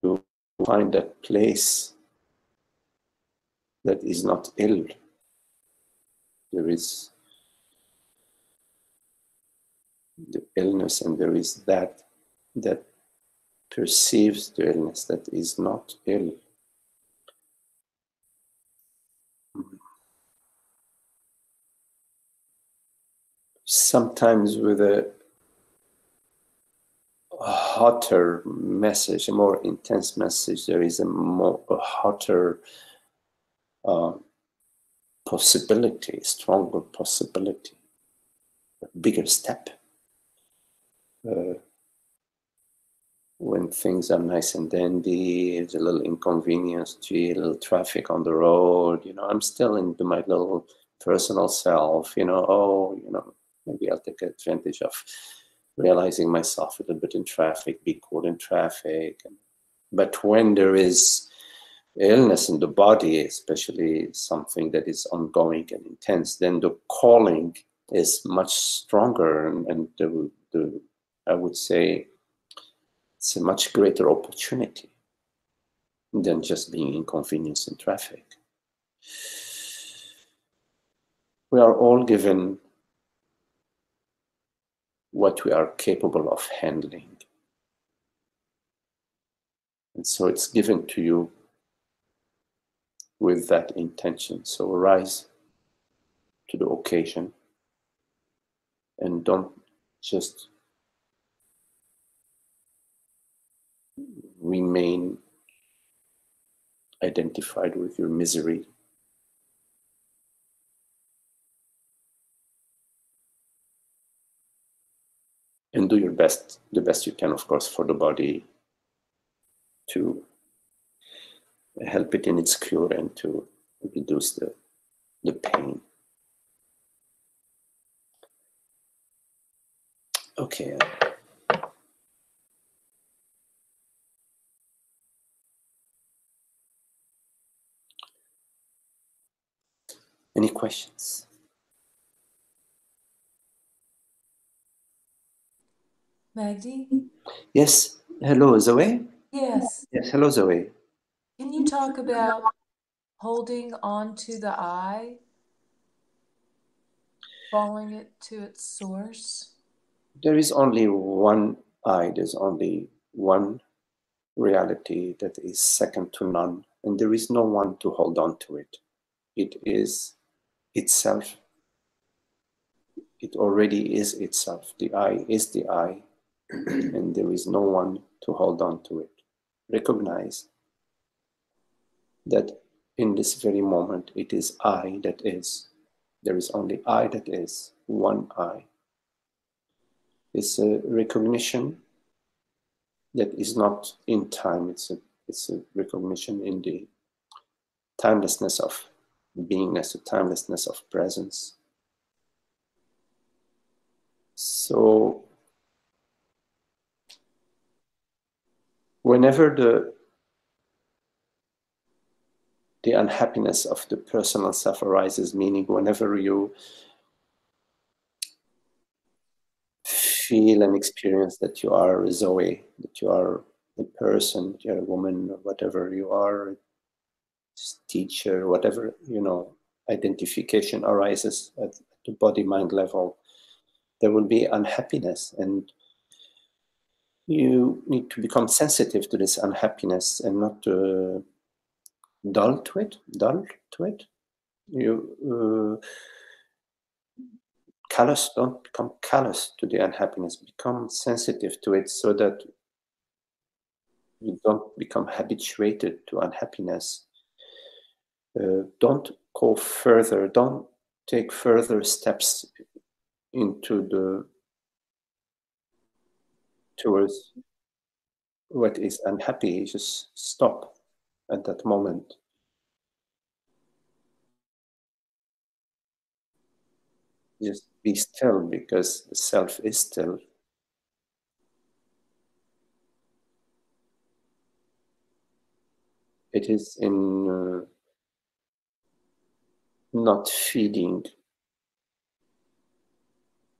to find that place that is not ill. There is the illness, and there is that perceives the illness that is not ill. Sometimes with a hotter message, a more intense message, there is a hotter possibility, stronger possibility, a bigger step. When things are nice and dandy, there's a little inconvenience, a little traffic on the road, I'm still into my little personal self, maybe I'll take advantage of realizing myself a little bit in traffic, be cool in traffic. But when there is illness in the body, especially something that is ongoing and intense, then the calling is much stronger, and I would say it's a much greater opportunity than just being inconvenienced in traffic. We are all given what we are capable of handling. And so it's given to you with that intention. So rise to the occasion and don't just remain identified with your misery. And do your best, the best you can, of course, for the body to help it in its cure and to reduce the pain. Okay. Any questions? Magdi? Yes. Hello, Zoe? Yes. Yes, hello, Zoe. Can you talk about holding on to the eye, following it to its source? There is only one I, there's only one reality that is second to none, and there is no one to hold on to it. It is itself. It already is itself. The I is the I, and there is no one to hold on to it. Recognize that in this very moment, it is I that is. There is only I that is, one I. It's a recognition that is not in time. It's a recognition in the timelessness of beingness, the timelessness of presence. So whenever the unhappiness of the personal self arises, meaning whenever you feel and experience that you are Zoe, that you are a person, you're a woman, or whatever you are, teacher, whatever, identification arises at the body-mind level, there will be unhappiness, and you need to become sensitive to this unhappiness and not dull to it. You don't become callous to the unhappiness, become sensitive to it so that you don't become habituated to unhappiness. Don't go further, don't take further steps towards what is unhappy. Just stop at that moment. Just be still, because the self is still. It is in not feeding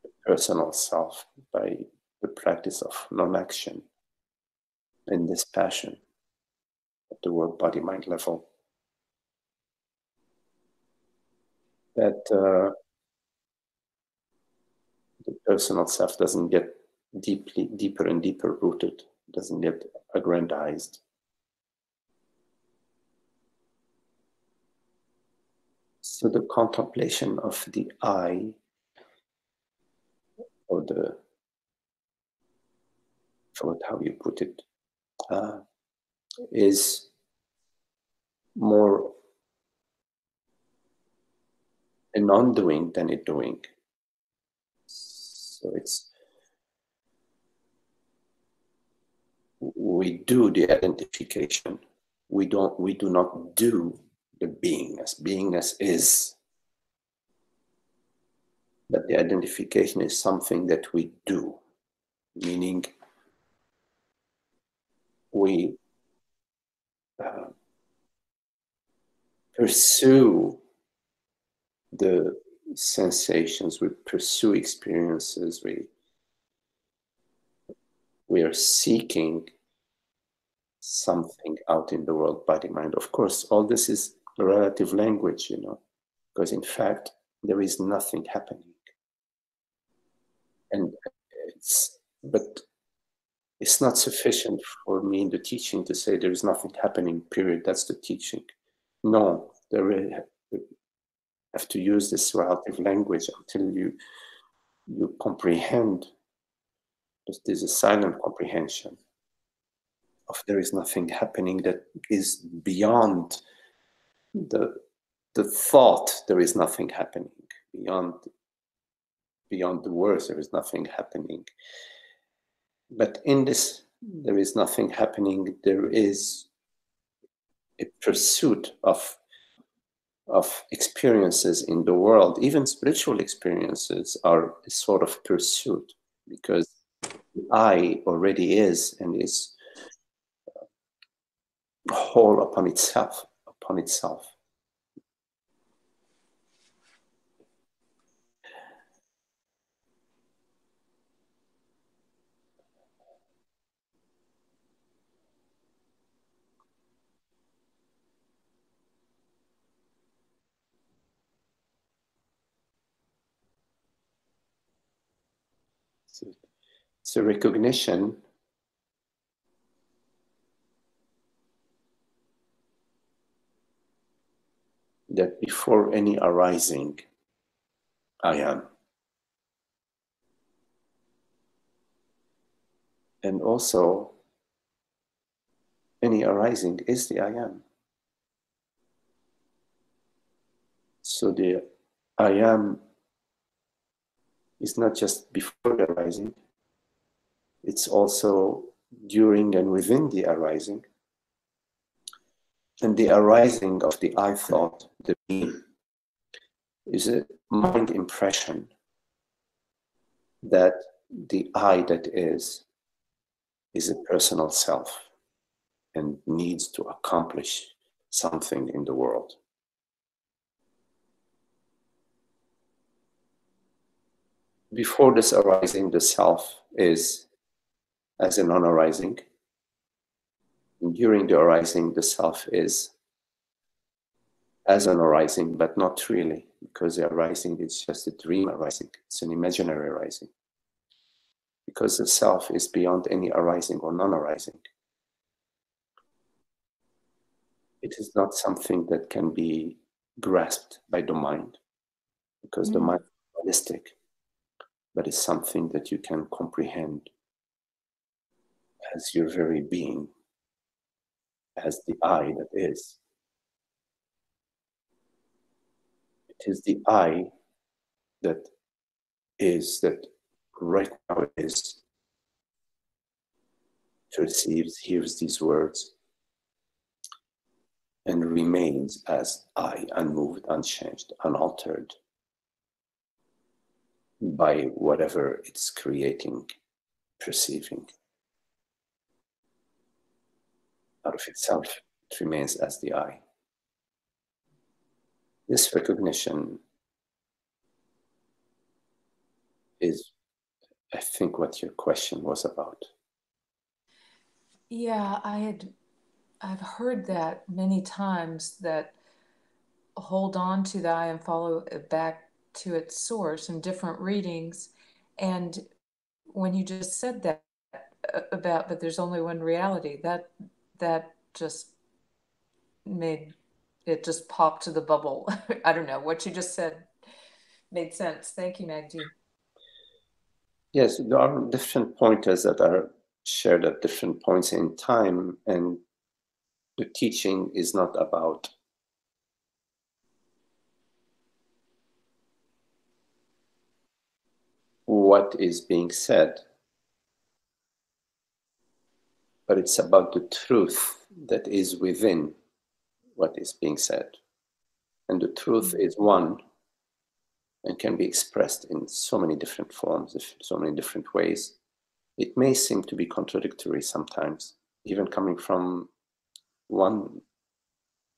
the personal self by the practice of non-action and dispassion at the world body mind level. That the personal self doesn't get deeper and deeper rooted, doesn't get aggrandized. So the contemplation of the I, or how you put it, is more a non-doing than a doing. So we do the identification. We do not do the beingness. Beingness is. But the identification is something that we do, meaning we pursue the sensations, we pursue experiences, we are seeking something out in the world, body, mind. Of course, all this is relative language, because in fact, there is nothing happening. But it's not sufficient for me in the teaching to say there is nothing happening, period. That's the teaching. No, there really have to use this relative language until you comprehend. There's a silent comprehension of there is nothing happening that is beyond the thought. There is nothing happening beyond the words. There is nothing happening. But in this, there is nothing happening. There is a pursuit of experiences in the world. Even spiritual experiences are a sort of pursuit, because the I already is and is whole upon itself. So recognition that before any arising, I am. And also, any arising is the I am. So the I am is not just before the arising, it's also during and within the arising. And the arising of the I thought, the being, is a mind impression that the I that is a personal self and needs to accomplish something in the world. Before this arising, the self is as a non-arising. During the arising, the self is as an arising, but not really, because the arising is just a dream arising. It's an imaginary arising. Because the self is beyond any arising or non-arising. It is not something that can be grasped by the mind, because the mind is holistic, but it's something that you can comprehend as your very being, as the I that is. It is the I that is, that right now is, perceives, hears these words, and remains as I, unmoved, unchanged, unaltered by whatever it's creating, perceiving. Out of itself, it remains as the I. This recognition is, I think, what your question was about. Yeah, I've heard that many times, that hold on to the I and follow it back to its source in different readings. And when you just said that about, but there's only one reality, that just made it just pop to the bubble. I don't know, what you just said made sense. Thank you, Magdi. Yes, there are different pointers that are shared at different points in time, and the teaching is not about what is being said, but it's about the truth that is within what is being said. And the truth is one and can be expressed in so many different forms, so many different ways. It may seem to be contradictory sometimes, even coming from one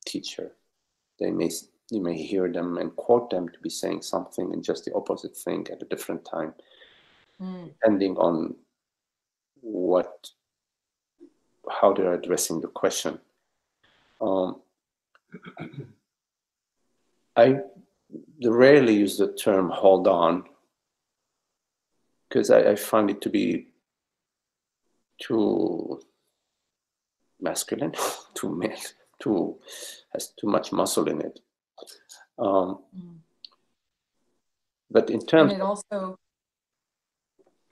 teacher. You may hear them and quote them to be saying something and just the opposite thing at a different time, depending on how they're addressing the question. I rarely use the term hold on, because I find it to be too masculine, too male, has too much muscle in it. But in terms, and it also,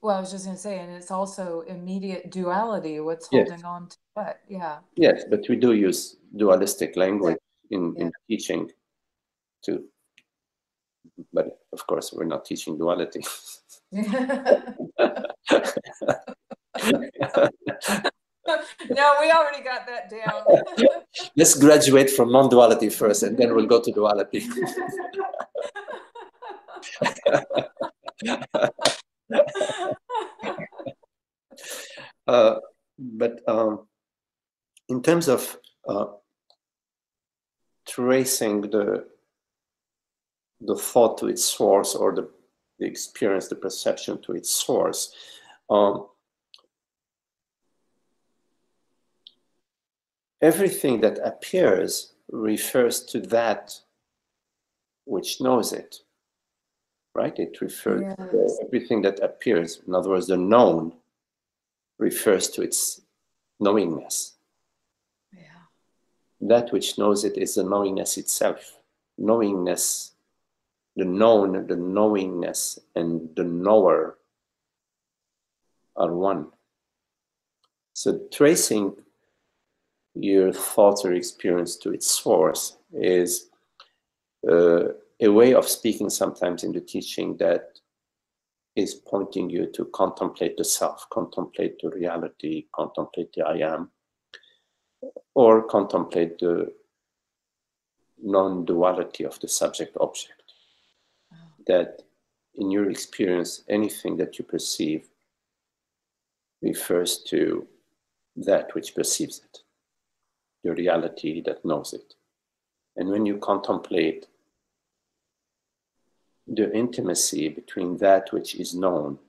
well, I was just going to say, and it's also immediate duality. What's holding on to what? Yeah. Yes, but we do use dualistic language in teaching too. But of course, we're not teaching duality. No, we already got that down. Let's graduate from non-duality first, and then we'll go to duality. But in terms of tracing the thought to its source, or the experience, the perception to its source, everything that appears refers to that which knows it, right? It refers to everything that appears. In other words, the known refers to its knowingness. Yeah. That which knows it is the knowingness itself. Knowingness, the known, the knowingness, and the knower are one. So tracing your thoughts or experience to its source is a way of speaking sometimes in the teaching that is pointing you to contemplate the self, contemplate the reality, contemplate the I am, or contemplate the non-duality of the subject-object. That in your experience, anything that you perceive refers to that which perceives it. the reality that knows it. And when you contemplate the intimacy between that which is known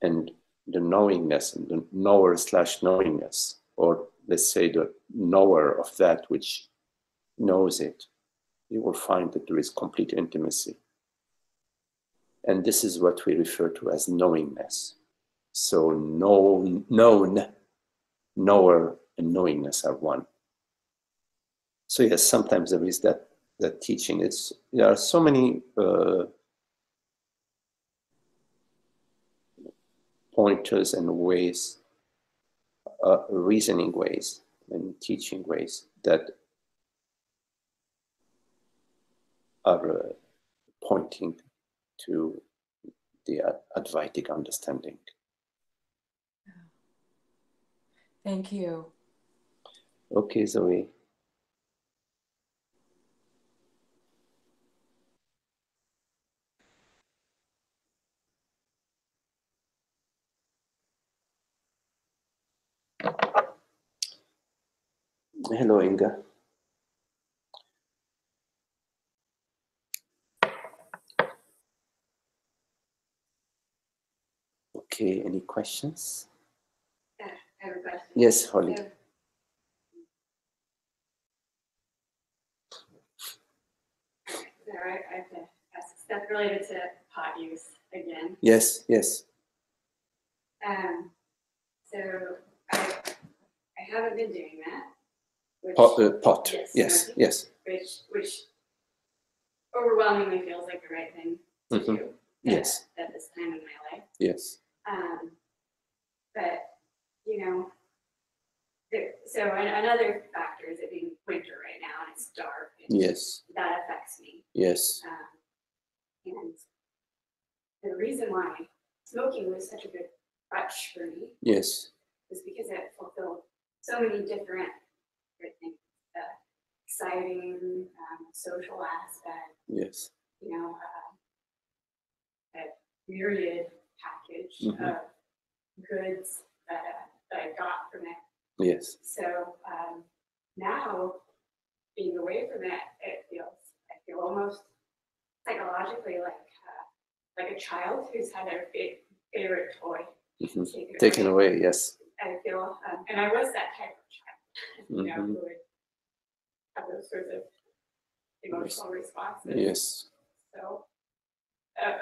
and the knowingness and the knower/knowingness, or let's say the knower of that which knows it, you will find that there is complete intimacy. And this is what we refer to as knowingness. So known, knower, and knowingness are one. So yes, sometimes there is that teaching. There are so many pointers and ways, reasoning ways and teaching ways that are pointing to the Advaitic understanding. Thank you. Okay, Zoe. Hello, Inga. Okay, any questions? I have a question. Yes, Holly. Sorry, I have to ask stuff related to pot use again. Yes, yes. So I haven't been doing that. Which, Pot. Yes, yes. Which overwhelmingly feels like the right thing to do. Yes. At this time in my life. Yes. But you know, so another factor is it being winter right now and it's dark. And Yes. that affects me. Yes. And the reason why smoking was such a good crutch for me Yes. was because it fulfilled so many different things, exciting, social aspect, Yes. you know, a myriad package of goods that I got from it. Yes. So now being away from it, I feel almost psychologically like a child who's had their favorite toy Taken away. Yes. I feel, and I was that type of child, you know, who would have those sorts of emotional responses. Yes. So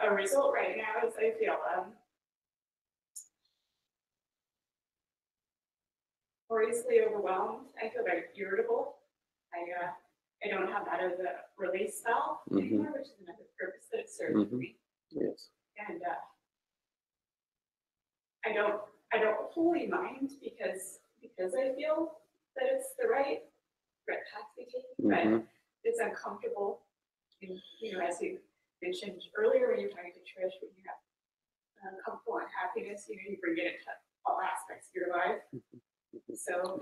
a result right now is I feel more easily overwhelmed. I feel very irritable. I don't have that as a release valve anymore, which is another purpose that it serves me. Yes. And I don't wholly mind because I feel that it's the right path to be taken, but it's uncomfortable. And, you know, as you mentioned earlier when you were talking to Trish, when you have comfort and happiness, you know, you bring it into all aspects of your life. So,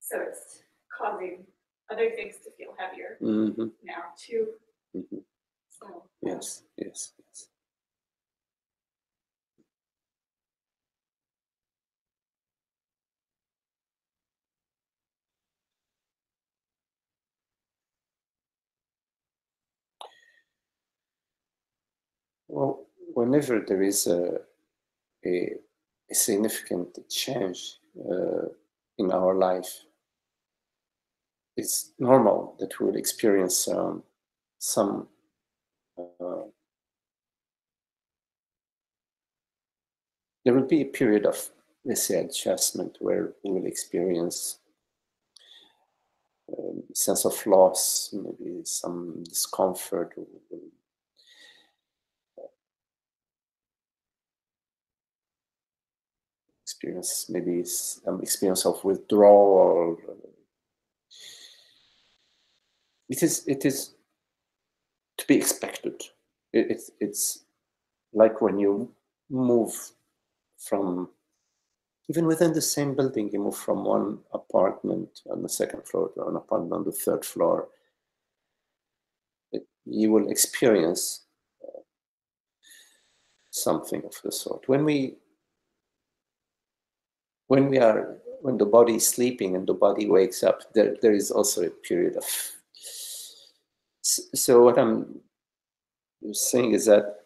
so it's causing other things to feel heavier now too. So, yes, yes, yes. Well, whenever there is a significant change in our life, it's normal that we will experience some there will be a period of, let's say, adjustment where we will experience sense of loss, maybe some discomfort. We will experience maybe some experience of withdrawal. It is to be expected. It's like when you move from, even within the same building, you move from one apartment on the second floor to an apartment on the third floor. You will experience something of the sort. When we when the body is sleeping and the body wakes up, there is also a period of. So what I'm saying is that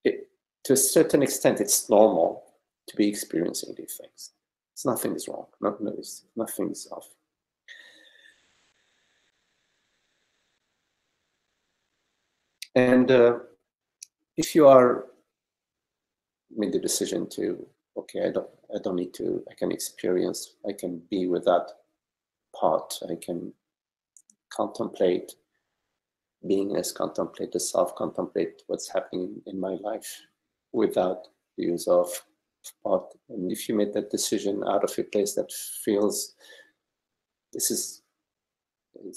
to a certain extent, it's normal to be experiencing these things. Nothing is wrong. Nothing is off. And if you are made the decision to, okay, I don't need to. I can experience. I can be with that part. I can contemplate beingness, contemplate the self, contemplate what's happening in my life without the use of part. And if you made that decision out of a place that feels it's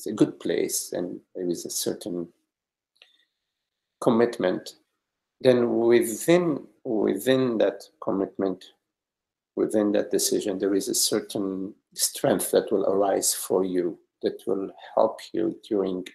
a good place and there is a certain commitment, then within that commitment, within that decision, there is a certain strength that will arise for you, that will help you during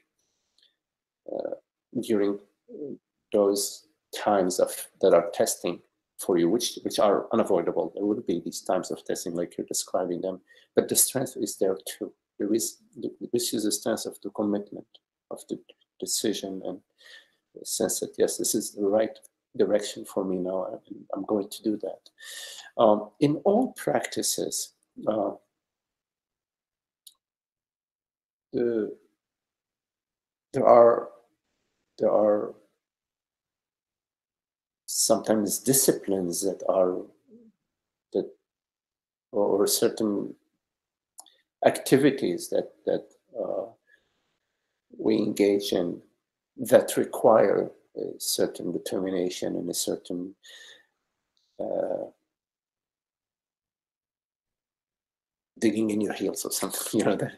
those times that are testing for you, which are unavoidable. There will be these times of testing like you're describing them, but the strength is there too. This is the strength of the commitment, of the decision, and the sense that yes, this is the right direction for me now, and I'm going to do that. In all practices, there are sometimes disciplines that or certain activities that we engage in that require a certain determination and a certain digging in your heels or something, that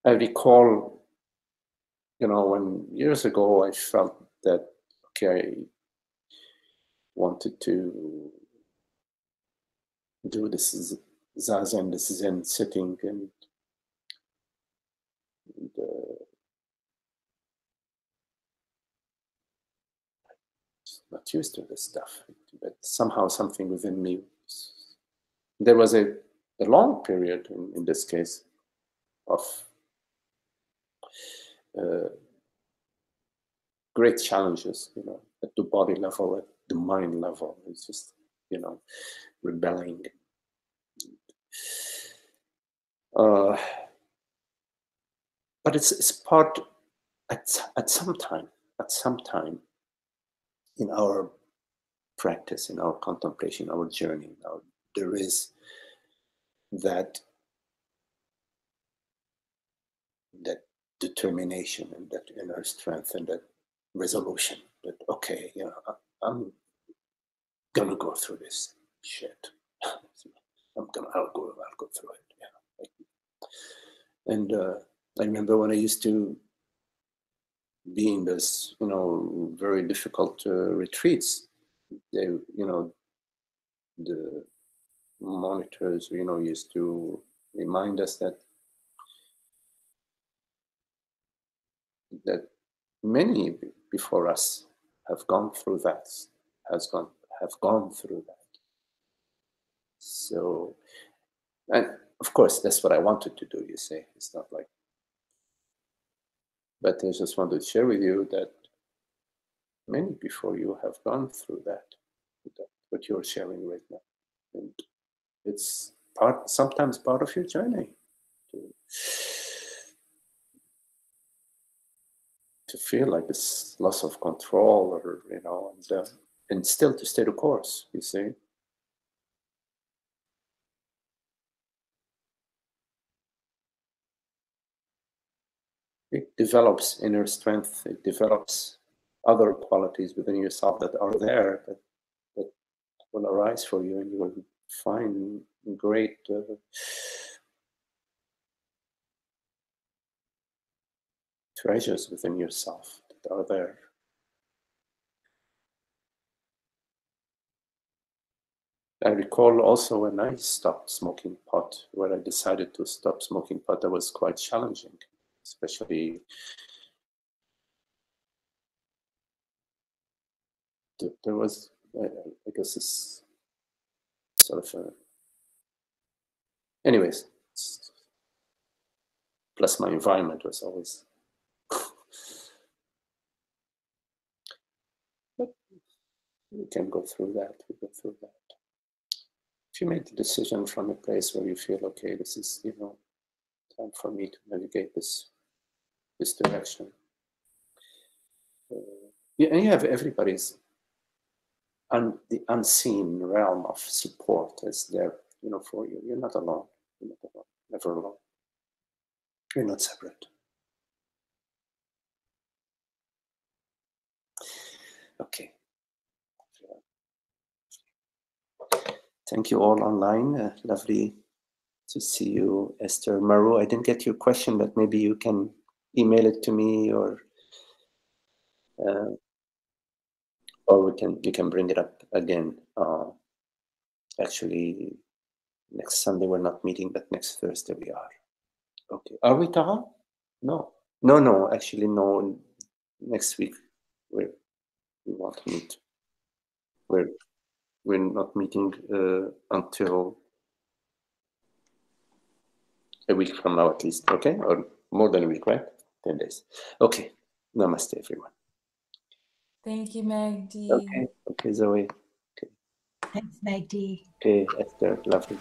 I recall, when years ago I felt that, okay, I wanted to do this zazen, this Zen sitting, and not used to this stuff, but somehow something within me, there was a long period in this case of great challenges, at the body level, at the mind level. It's just, rebelling. But it's part at some time in our practice, in our contemplation, our journey. Now, there is that determination and that inner strength and that resolution that, okay, I'm gonna go through this shit. I'll go through it. And I remember when I used to be in this, very difficult retreats, the monitors, used to remind us that many before us have gone through that, have gone through that. So, and of course, that's what I wanted to do, you say. It's not like, but I just wanted to share with you that many before you have gone through that, what you're sharing right now. And it's sometimes part of your journey to feel like this loss of control, or and still to stay the course, you see. It develops inner strength. It develops other qualities within yourself that are there, that will arise for you, and you will find great treasures within yourself that are there. I recall also when I stopped smoking pot, when I decided to stop smoking pot, that was quite challenging, especially there was, I guess, this sort of a, anyways, plus my environment was always, but we can go through that, we go through that. If you make the decision from a place where you feel, okay, this is, you know, time for me to navigate this direction. Yeah, and you have everybody's, the unseen realm of support is there, you know, for you. You're not alone. You're not alone. Never alone. You're not separate. Okay. Thank you all online. Lovely to see you, Esther. Maru, I didn't get your question, but maybe you can email it to me, or you can bring it up again. Actually, next Sunday we're not meeting, but next Thursday we are. Okay. Are we, Tara? No. No. Actually, no. Next week we want to meet. We're not meeting until a week from now, at least. Okay, or more than a week, right? 10 days. Okay. Namaste, everyone. Thank you, Magdi. Okay, Zoe. Okay. Thanks, Magdi. Okay, Esther, lovely.